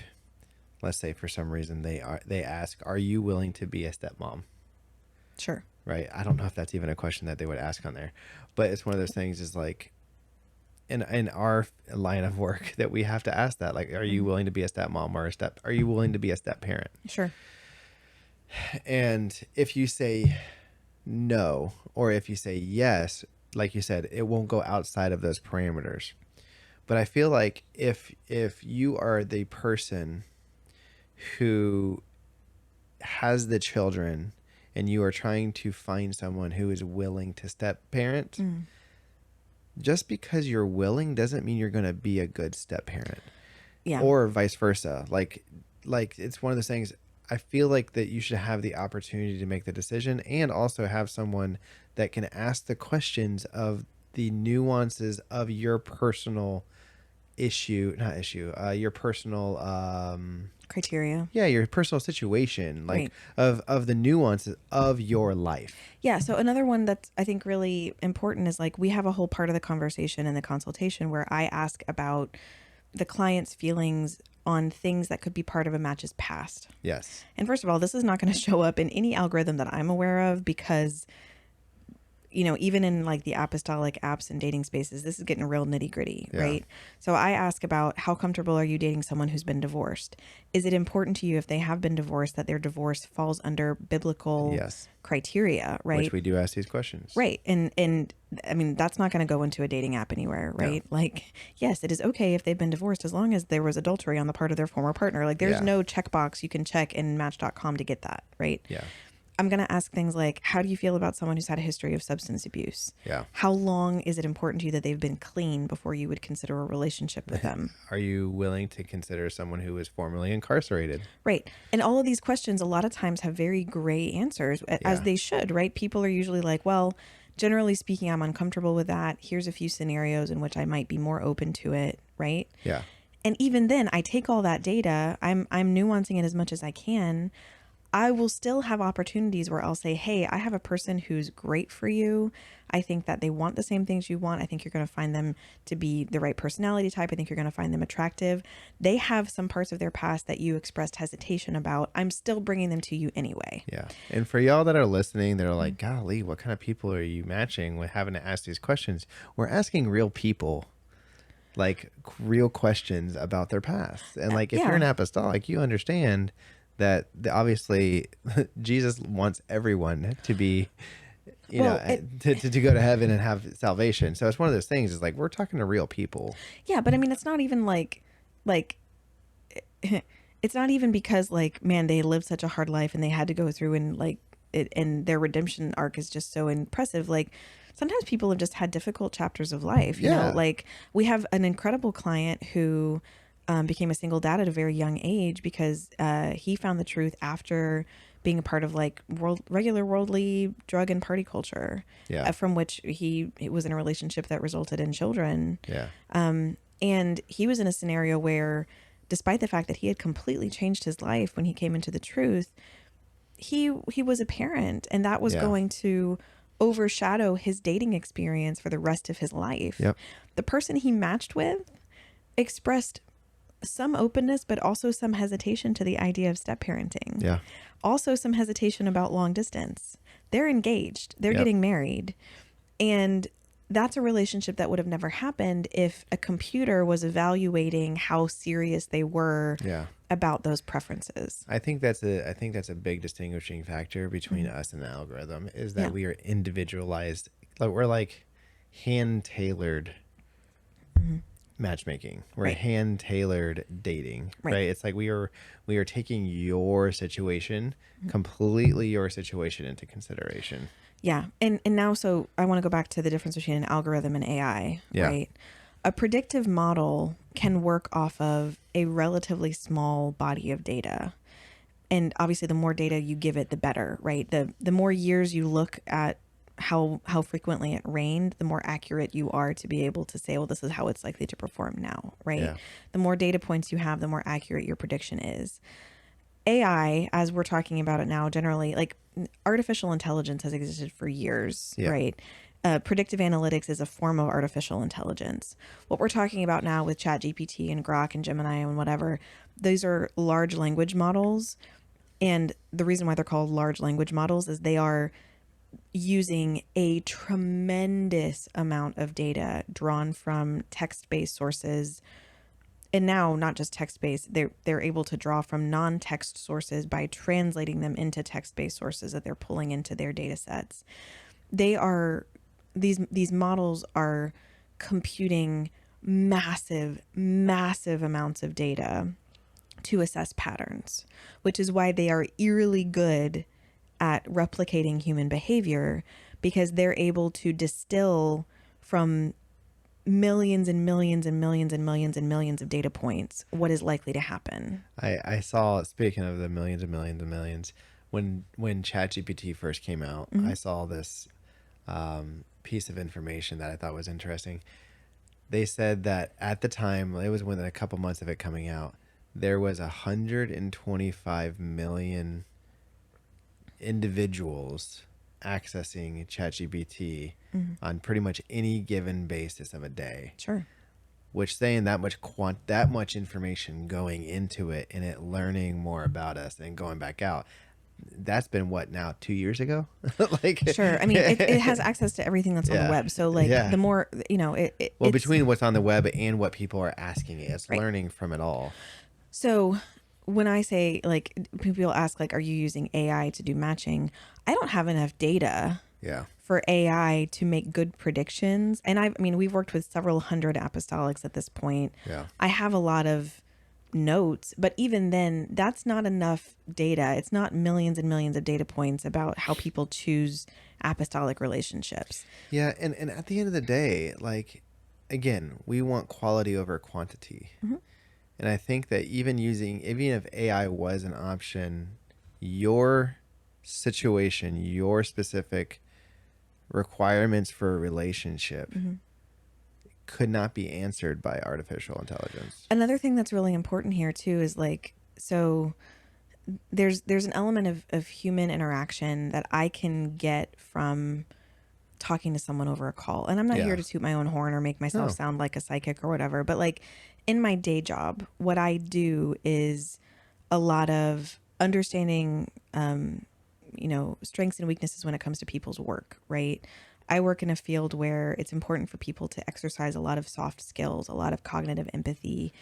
let's say for some reason they ask, are you willing to be a stepmom? Sure. Right. I don't know if that's even a question that they would ask on there, but it's one of those things is like in our line of work that we have to ask that, like, are you willing to be a stepmom or are you willing to be a step parent? Sure. And if you say no, or if you say yes, like you said, it won't go outside of those parameters. But I feel like if you are the person who has the children and you are trying to find someone who is willing to step parent, just because you're willing doesn't mean you're going to be a good step parent, Yeah. or vice versa. Like it's one of those things. I feel like that you should have the opportunity to make the decision and also have someone that can ask the questions of the nuances of your personal your personal Criteria. yeah, your personal situation, like Right. of the nuances of your life. Yeah. So another one that's I think really important is like we have a whole part of the conversation in the consultation where I ask about the client's feelings on things that could be part of a match's past. Yes. And first of all, this is not going to show up in any algorithm that I'm aware of because, you know, even in like the apostolic apps and dating spaces, this is getting real nitty gritty, Yeah. right? So I ask about how comfortable are you dating someone who's been divorced? Is it important to you if they have been divorced that their divorce falls under biblical Yes. criteria, right? Which we do ask these questions. Right. And I mean, that's not going to go into a dating app anywhere, right? No. Like, yes, it is okay if they've been divorced as long as there was adultery on the part of their former partner. Like, there's Yeah. no checkbox you can check in match.com to get that, right? Yeah. I'm going to ask things like, how do you feel about someone who's had a history of substance abuse? Yeah. How long is it important to you that they've been clean before you would consider a relationship with them? Are you willing to consider someone who was formerly incarcerated? Right. And all of these questions a lot of times have very gray answers, as Yeah. they should, right? People are usually like, well, generally speaking, I'm uncomfortable with that. Here's a few scenarios in which I might be more open to it, right? Yeah. And even then, I take all that data, I'm nuancing it as much as I can. I will still have opportunities where I'll say, hey, I have a person who's great for you. I think that they want the same things you want. I think you're going to find them to be the right personality type. I think you're going to find them attractive. They have some parts of their past that you expressed hesitation about. I'm still bringing them to you anyway. Yeah. And for y'all that are listening, that are like, golly, what kind of people are you matching with having to ask these questions? We're asking real people, like real questions about their past. And like, if you're an apostolic, you understand that obviously Jesus wants everyone to be, you know, to go to heaven and have salvation. So it's one of those things is like, we're talking to real people. Yeah. But I mean, it's not even like, it's not even because like, man, they lived such a hard life and they had to go through and like it, and their redemption arc is just so impressive. Like sometimes people have just had difficult chapters of life, you know, like we have an incredible client who became a single dad at a very young age because he found the truth after being a part of like regular worldly drug and party culture, from which he was in a relationship that resulted in children. Yeah. And he was in a scenario where, despite the fact that he had completely changed his life when he came into the truth, he was a parent, and that was going to overshadow his dating experience for the rest of his life. Yep. The person he matched with expressed some openness, but also some hesitation to the idea of step parenting. Yeah. Also some hesitation about long distance. They're engaged. They're getting married. And that's a relationship that would have never happened if a computer was evaluating how serious they were about those preferences. I think that's a big distinguishing factor between us and the algorithm is that we are individualized. Like we're like hand-tailored matchmaking. We're hand-tailored dating, right? It's like we are taking your situation, completely your situation into consideration. Yeah. And now, so I want to go back to the difference between an algorithm and AI, right? A predictive model can work off of a relatively small body of data. And obviously the more data you give it, the better, right? The more years you look at how frequently it rained, the more accurate you are to be able to say, well, this is how it's likely to perform now, right? Yeah. The more data points you have, the more accurate your prediction is. AI, as we're talking about it now, generally, like artificial intelligence has existed for years, right? Predictive analytics is a form of artificial intelligence. What we're talking about now with ChatGPT and Grok and Gemini and whatever, these are large language models. And the reason why they're called large language models is they are using a tremendous amount of data drawn from text-based sources and now not just text-based, they're able to draw from non-text sources by translating them into text-based sources that they're pulling into their data sets. They are these models are computing massive amounts of data to assess patterns, which is why they are eerily good at replicating human behavior, because they're able to distill from millions and millions and millions and millions and millions of data points what is likely to happen. I saw, speaking of the millions and millions and millions, when ChatGPT first came out, I saw this piece of information that I thought was interesting. They said that at the time, it was within a couple months of it coming out, there was 125 million individuals accessing ChatGPT on pretty much any given basis of a day. Sure. Which, saying that much information going into it and it learning more about us and going back out, that's been what now, 2 years ago? Like, Sure. I mean, it has access to everything that's on the yeah, web. So like yeah. the more, Well, it's between what's on the web and what people are asking it, it's right. learning from it all. So when I say, like, people ask, like, are you using AI to do matching? I don't have enough data Yeah. for AI to make good predictions. And I mean, we've worked with several hundred apostolics at this point. Yeah. I have a lot of notes, but even then, that's not enough data. It's not millions and millions of data points about how people choose apostolic relationships. Yeah. And at the end of the day, like, again, we want quality over quantity. And I think that even if AI was an option, your situation, your specific requirements for a relationship could not be answered by artificial intelligence. Another thing that's really important here too is, like, so there's an element of human interaction that I can get from talking to someone over a call. And I'm not here to toot my own horn or make myself sound like a psychic or whatever, but like in my day job, what I do is a lot of understanding, strengths and weaknesses when it comes to people's work, right? I work in a field where it's important for people to exercise a lot of soft skills, a lot of cognitive empathy.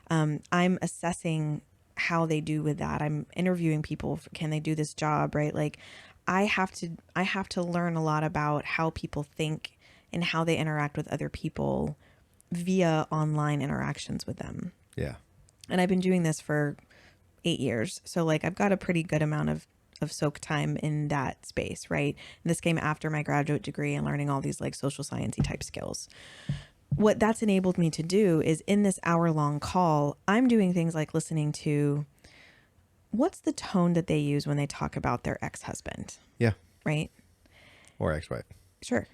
I'm assessing how they do with that. I'm interviewing people. Can they do this job, right? Like, I have to learn a lot about how people think and how they interact with other people via online interactions with them. Yeah. And I've been doing this for 8 years. So like I've got a pretty good amount of soak time in that space, right? And this came after my graduate degree and learning all these like social sciencey type skills. What that's enabled me to do is, in this hour-long call, I'm doing things like listening to what's the tone that they use when they talk about their ex-husband, Yeah. right? Or ex-wife. Sure.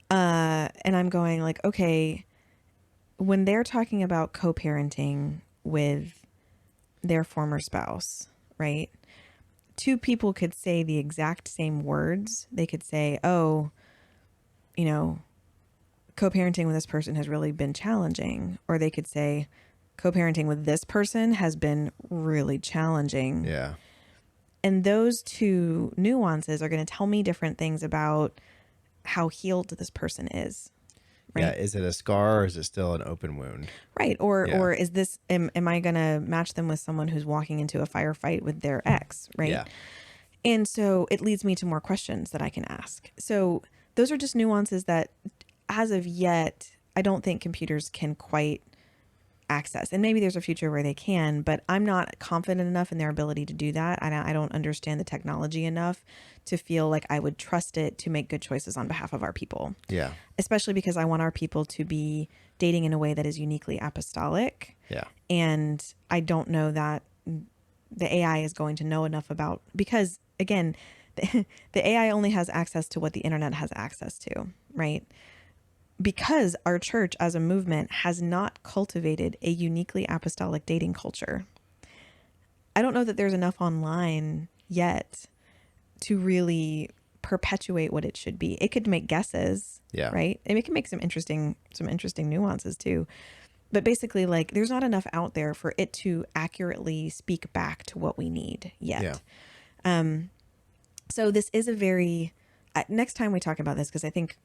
And I'm going like, okay, when they're talking about co-parenting with their former spouse, right? Two people could say the exact same words. They could say, oh, co-parenting with this person has really been challenging. Or they could say, co-parenting with this person has been really challenging. Yeah. And those two nuances are going to tell me different things about how healed this person is. Right? Yeah. Is it a scar or is it still an open wound? Right. Or is this, am I going to match them with someone who's walking into a firefight with their ex? Right. Yeah. And so it leads me to more questions that I can ask. So those are just nuances that, as of yet, I don't think computers can quite access. And maybe there's a future where they can, but I'm not confident enough in their ability to do that. I don't understand the technology enough to feel like I would trust it to make good choices on behalf of our people. Yeah. Especially because I want our people to be dating in a way that is uniquely apostolic. Yeah. And I don't know that the AI is going to know enough about, because again, the AI only has access to what the internet has access to, right? Because our church as a movement has not cultivated a uniquely apostolic dating culture. I don't know that there's enough online yet to really perpetuate what it should be. It could make guesses, Yeah. right? And it can make some interesting nuances too. But basically, like, there's not enough out there for it to accurately speak back to what we need yet. Yeah. So this is a very, next time we talk about this, because I think,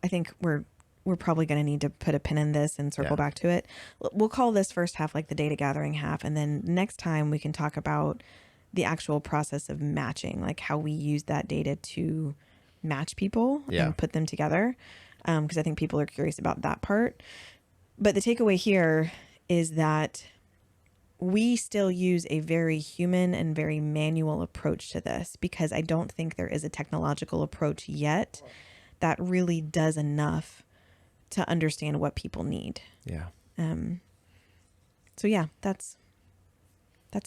I think we're we're probably going to need to put a pin in this and circle Yeah. back to it. We'll call this first half like the data gathering half. And then next time we can talk about the actual process of matching, like how we use that data to match people Yeah. and put them together. Because I think people are curious about that part. But the takeaway here is that we still use a very human and very manual approach to this, because I don't think there is a technological approach yet that really does enough to understand what people need. Yeah. So yeah, that's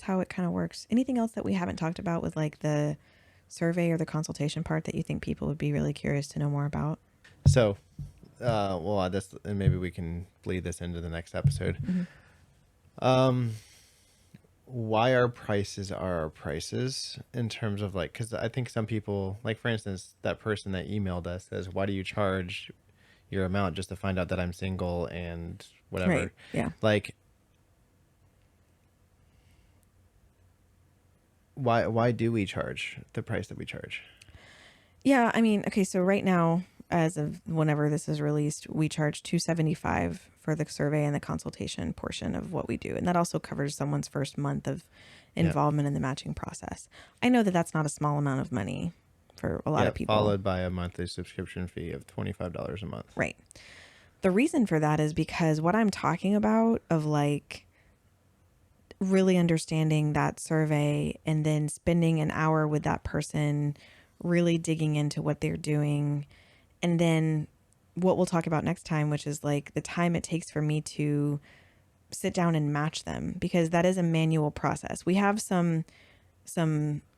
how it kind of works. Anything else that we haven't talked about with like the survey or the consultation part that you think people would be really curious to know more about? So, well, this, and maybe we can bleed this into the next episode. Why our prices are our prices in terms of like, because I think some people, like for instance, that person that emailed us says, why do you charge your amount just to find out that I'm single and whatever? Right. Yeah. Like, why do we charge the price that we charge? Yeah. I mean, okay. So right now, as of whenever this is released, we charge $275 for the survey and the consultation portion of what we do. And that also covers someone's first month of involvement in the matching process. I know that that's not a small amount of money for a lot of people. Followed by a monthly subscription fee of $25 a month. Right. The reason for that is because what I'm talking about of like really understanding that survey and then spending an hour with that person, really digging into what they're doing. And then what we'll talk about next time, which is like the time it takes for me to sit down and match them, because that is a manual process. We have some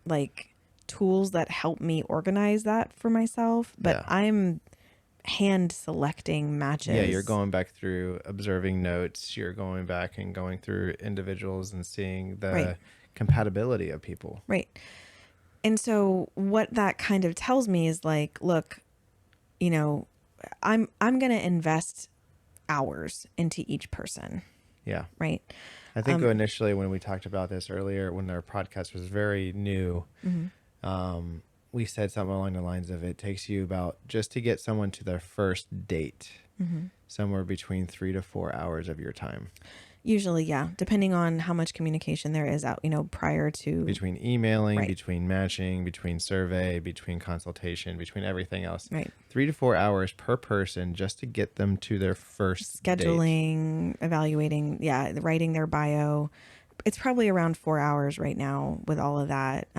like tools that help me organize that for myself, but I'm hand selecting matches. Yeah, you're going back through observing notes. You're going back and going through individuals and seeing the compatibility of people. Right. And so what that kind of tells me is like, look, you know, I'm going to invest hours into each person. Yeah. Right. I think initially when we talked about this earlier, when our podcast was very new, we said something along the lines of it takes you about, just to get someone to their first date, somewhere between 3 to 4 hours of your time. Usually, yeah, depending on how much communication there is out, you know, prior to. Between emailing, between matching, between survey, between consultation, between everything else. Right. 3 to 4 hours per person just to get them to their first scheduling, date. Evaluating, writing their bio. It's probably around 4 hours right now with all of that.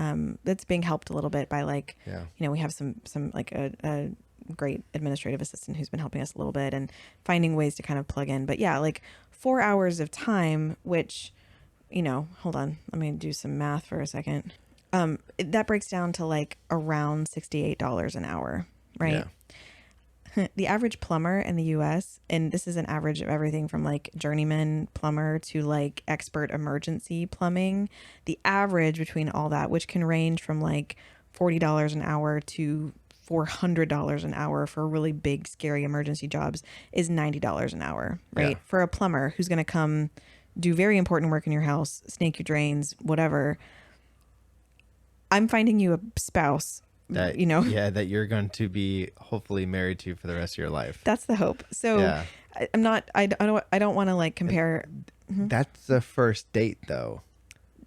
That's being helped a little bit by like, you know, we have some like a great administrative assistant who's been helping us a little bit and finding ways to kind of plug in. But yeah, like 4 hours of time, which, you know, hold on, let me do some math for a second. That breaks down to like around $68 an hour, right? Yeah. The average plumber in the US, and this is an average of everything from like journeyman plumber to like expert emergency plumbing, the average between all that, which can range from like $40 an hour to $400 an hour for really big, scary emergency jobs, is $90 an hour, right? Yeah. For a plumber who's going to come do very important work in your house, snake your drains, whatever. I'm finding you a spouse that, you know, that you're going to be hopefully married to for the rest of your life. That's the hope. So I don't want to like compare. That's the first date though.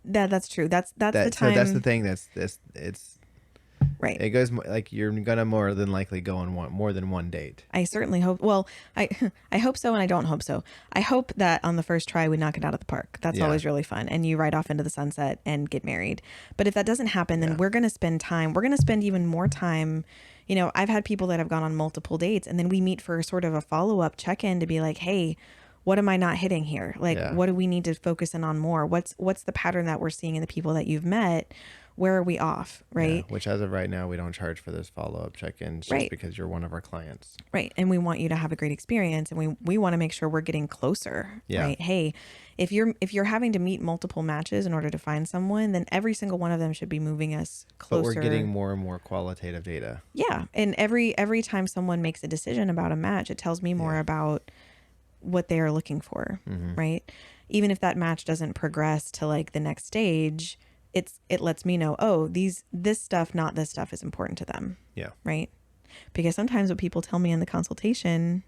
That's true. That's the time. So that's the thing. It's right. It goes like you're gonna more than likely go on more than one date. I certainly hope. Well, I hope so, and I don't hope so. I hope that on the first try we knock it out of the park. That's always really fun, and you ride off into the sunset and get married. But if that doesn't happen, then we're gonna spend time. We're gonna spend even more time. You know, I've had people that have gone on multiple dates, and then we meet for sort of a follow-up check-in to be like, hey, what am I not hitting here? Like, what do we need to focus in on more? What's the pattern that we're seeing in the people that you've met? Where are we off, right? Yeah, which as of right now, we don't charge for those follow-up check-ins just because you're one of our clients. Right. And we want you to have a great experience, and we want to make sure we're getting closer, right? Hey, if you're having to meet multiple matches in order to find someone, then every single one of them should be moving us closer. But we're getting more and more qualitative data. Yeah. And every time someone makes a decision about a match, it tells me more about what they are looking for, right? Even if that match doesn't progress to like the next stage, it lets me know, oh, this stuff, not this stuff, is important to them. Yeah. Right. Because sometimes what people tell me in the consultation,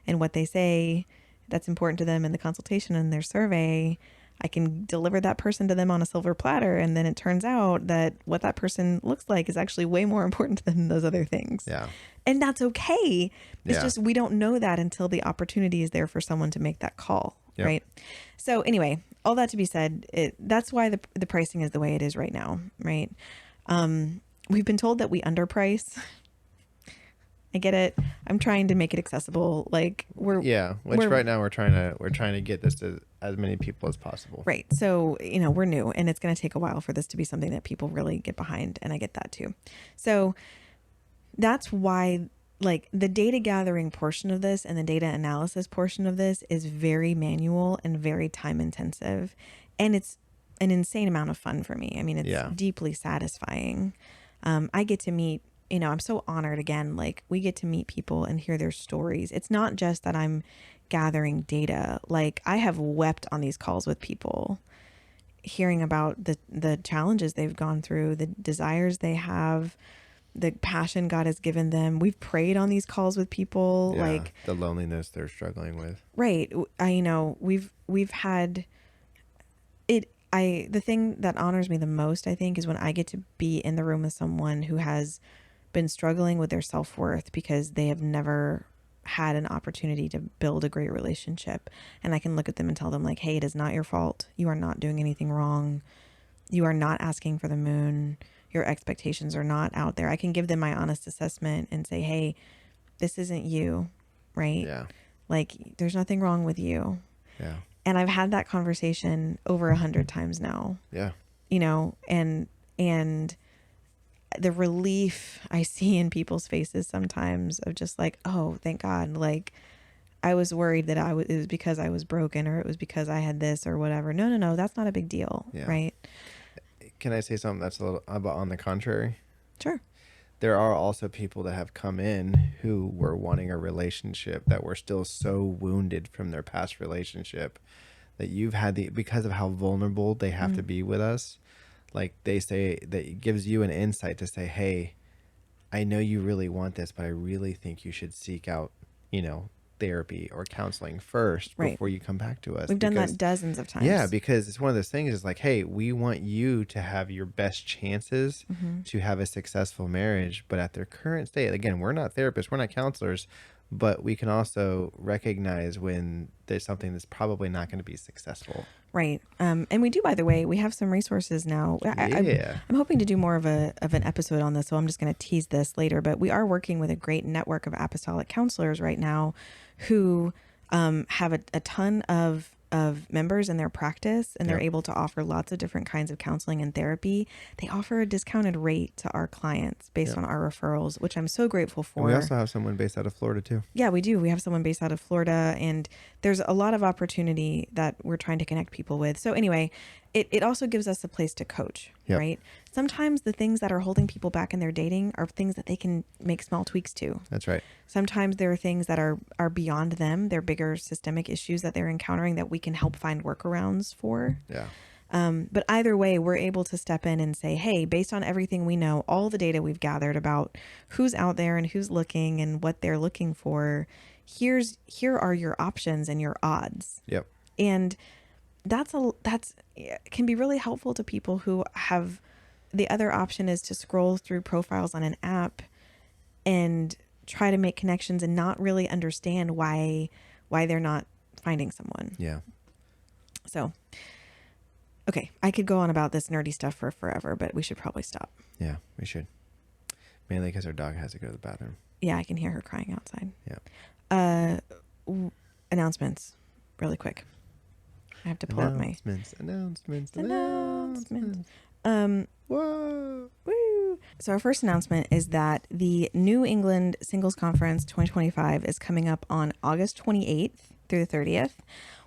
and what they say that's important to them in the consultation and their survey, I can deliver that person to them on a silver platter. And then it turns out that what that person looks like is actually way more important to them than those other things. Yeah. And that's okay. It's Yeah. just, we don't know that until the opportunity is there for someone to make that call. Yep. Right. So anyway, all that to be said, that's why the pricing is the way it is right now. Right. We've been told that we underprice. I get it. I'm trying to make it accessible. Like Which right now we're trying to get this to as many people as possible. Right. So, we're new and it's going to take a while for this to be something that people really get behind. And I get that too. So that's why, like, the data gathering portion of this and the data analysis portion of this is very manual and very time intensive. And it's an insane amount of fun for me. I mean, it's deeply satisfying. I get to meet, I'm so honored again, like we get to meet people and hear their stories. It's not just that I'm gathering data. Like I have wept on these calls with people, hearing about the challenges they've gone through, the desires they have, the passion God has given them. We've prayed on these calls with people, like the loneliness they're struggling with. Right. We've had it. The thing that honors me the most, I think, is when I get to be in the room with someone who has been struggling with their self-worth because they have never had an opportunity to build a great relationship. And I can look at them and tell them like, hey, it is not your fault. You are not doing anything wrong. You are not asking for the moon. Your expectations are not out there. I can give them my honest assessment and say, hey, this isn't you, right? Yeah. Like there's nothing wrong with you. Yeah. And I've had that conversation over 100 times now. Yeah. And the relief I see in people's faces sometimes of just like, oh, thank God. Like I was worried that it was because I was broken or it was because I had this or whatever. No. That's not a big deal. Yeah. Right. Can I say something that's a little on the contrary? Sure. There are also people that have come in who were wanting a relationship that were still so wounded from their past relationship that you've had because of how vulnerable they have to be with us. Like they say that it gives you an insight to say, hey, I know you really want this, but I really think you should seek out, therapy or counseling first before you come back to us. We've done that dozens of times. Yeah, because it's one of those things is like, hey, we want you to have your best chances to have a successful marriage. But at their current state, again, we're not therapists, we're not counselors, but we can also recognize when there's something that's probably not going to be successful. Right. And we do, by the way, we have some resources now. I'm hoping to do more of an episode on this, so I'm just going to tease this later. But we are working with a great network of apostolic counselors right now who have a ton of members in their practice, and they're able to offer lots of different kinds of counseling and therapy. They offer a discounted rate to our clients based on our referrals, which I'm so grateful for. And we also have someone based out of Florida too. Yeah, we do. We have someone based out of Florida, and there's a lot of opportunity that we're trying to connect people with. So anyway, it also gives us a place to coach, right? Sometimes the things that are holding people back in their dating are things that they can make small tweaks to. That's right. Sometimes there are things that are beyond them. They're bigger systemic issues that they're encountering that we can help find workarounds for. Yeah. But either way, we're able to step in and say, hey, based on everything we know, all the data we've gathered about who's out there and who's looking and what they're looking for, here are your options and your odds. Yep. And that's can be really helpful to people who have, the other option is to scroll through profiles on an app and try to make connections and not really understand why they're not finding someone. Yeah. So, okay, I could go on about this nerdy stuff for forever, but we should probably stop. Yeah, we should. Mainly because our dog has to go to the bathroom. Yeah, I can hear her crying outside. Yeah. Announcements, really quick. I have to pull up my announcements. Whoa. Woo. So our first announcement is that the New England Singles Conference 2025 is coming up on August 28th through the 30th.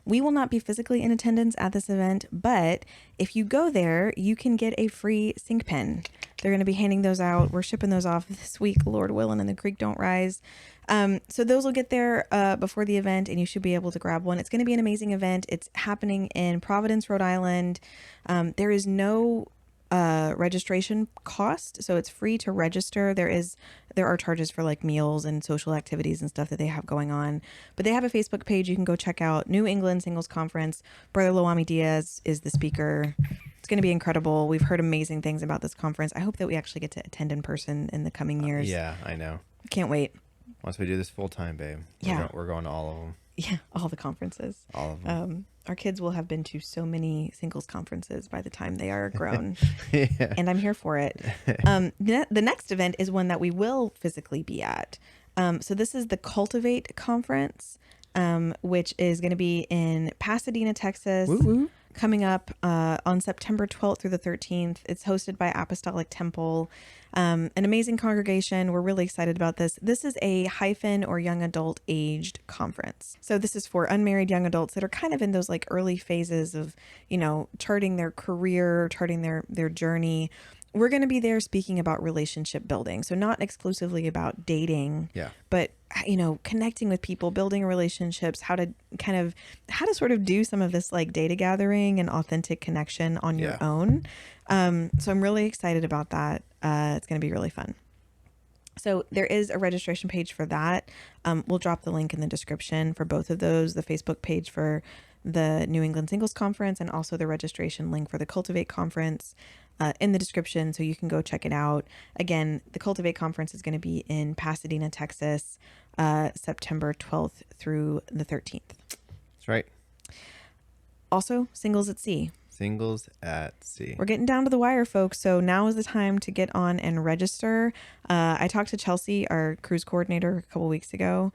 We will not be physically in attendance at this event, but if you go there, you can get a free sync pen. They're going to be handing those out. We're shipping those off this week, Lord willing, and the creek don't rise. So those will get there before the event, and you should be able to grab one. It's going to be an amazing event. It's happening in Providence, Rhode Island. There is no registration cost, so it's free to register. There are charges for like meals and social activities and stuff that they have going on, but they have a Facebook page you can go check out. New England Singles Conference. Brother Loami Diaz is the speaker. It's going to be incredible. We've heard amazing things about this conference. I hope that we actually get to attend in person in the coming years. Yeah, I know. Can't wait. Once we do this full time, babe, we're going to all of them. Yeah, all the conferences. All of them. Our kids will have been to so many singles conferences by the time they are grown. Yeah. And I'm here for it. The next event is one that we will physically be at. So this is the Cultivate Conference, which is going to be in Pasadena, Texas. Woo woo. Coming up on September 12th through the 13th. It's hosted by Apostolic Temple, an amazing congregation. We're really excited about this. This is a hyphen or young adult aged conference. So this is for unmarried young adults that are kind of in those like early phases of, charting their career, charting their journey. We're going to be there speaking about relationship building. So not exclusively about dating, but, connecting with people, building relationships, how to sort of do some of this like data gathering and authentic connection on your own. So I'm really excited about that. It's going to be really fun. So there is a registration page for that. We'll drop the link in the description for both of those, the Facebook page for the New England Singles Conference and also the registration link for the Cultivate Conference in the description, so you can go check it out. Again, the Cultivate Conference is going to be in Pasadena, Texas, September 12th through the 13th. That's right. Also, Singles at Sea. Singles at Sea. We're getting down to the wire, folks. So now is the time to get on and register. I talked to Chelsea, our cruise coordinator, a couple weeks ago.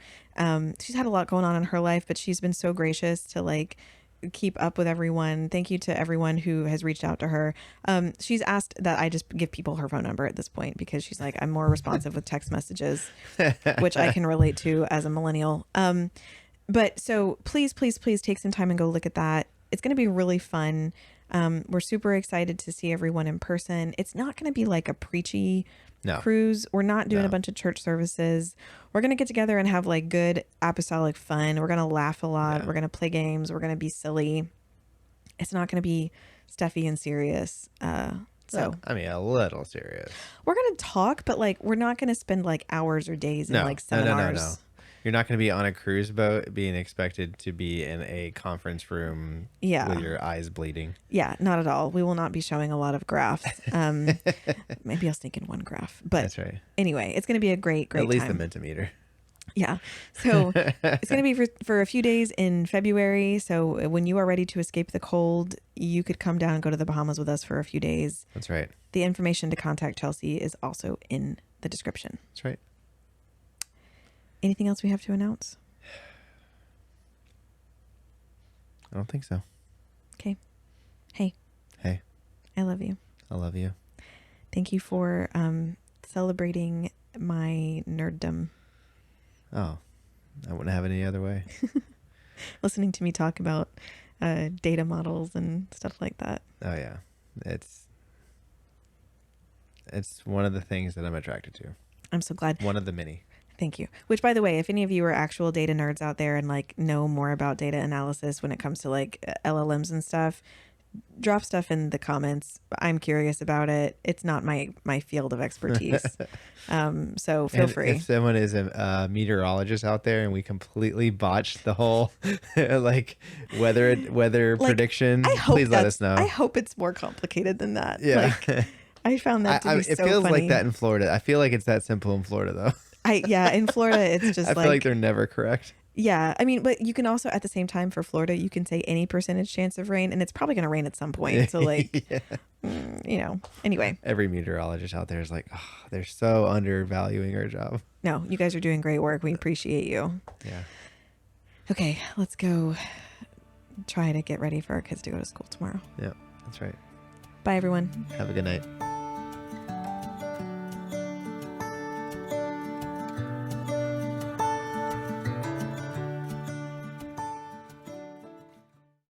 She's had a lot going on in her life, but she's been so gracious to keep up with everyone. Thank you to everyone who has reached out to her. She's asked that I just give people her phone number at this point because she's like, I'm more responsive with text messages, which I can relate to as a millennial. But so please take some time and go look at that. It's going to be really fun. We're super excited to see everyone in person. It's not going to be like a preachy cruise. We're not doing a bunch of church services. We're going to get together and have like good apostolic fun. We're going to laugh a lot. We're going to play games. We're going to be silly. It's not going to be stuffy and serious. A little serious. We're going to talk, but we're not going to spend hours or days in seminars. No. You're not going to be on a cruise boat being expected to be in a conference room with your eyes bleeding. Yeah, not at all. We will not be showing a lot of graphs. Maybe I'll sneak in one graph. But that's right. Anyway, it's going to be a great At least time. the Mentimeter. Yeah. So it's going to be for a few days in February. So when you are ready to escape the cold, you could come down and go to the Bahamas with us for a few days. That's right. The information to contact Chelsea is also in the description. That's right. Anything else we have to announce? I don't think so. Okay. Hey. I love you. I love you. Thank you for celebrating my nerddom. Oh, I wouldn't have it any other way. Listening to me talk about data models and stuff like that. Oh yeah, it's one of the things that I'm attracted to. I'm so glad. One of the many. Thank you. Which, by the way, if any of you are actual data nerds out there and know more about data analysis when it comes to LLMs and stuff, drop stuff in the comments. I'm curious about it. It's not my field of expertise. So feel free. If someone is a meteorologist out there and we completely botched the whole weather prediction, please let us know. I hope it's more complicated than that. Yeah. I found that to be so funny. It feels like that in Florida. I feel like it's that simple in Florida though. In Florida, it's just I feel like they're never correct. Yeah. I mean, but you can also, at the same time for Florida, you can say any percentage chance of rain and it's probably going to rain at some point. So anyway. Every meteorologist out there is they're so undervaluing our job. No, you guys are doing great work. We appreciate you. Yeah. Okay. Let's go try to get ready for our kids to go to school tomorrow. Yeah, that's right. Bye, everyone. Have a good night.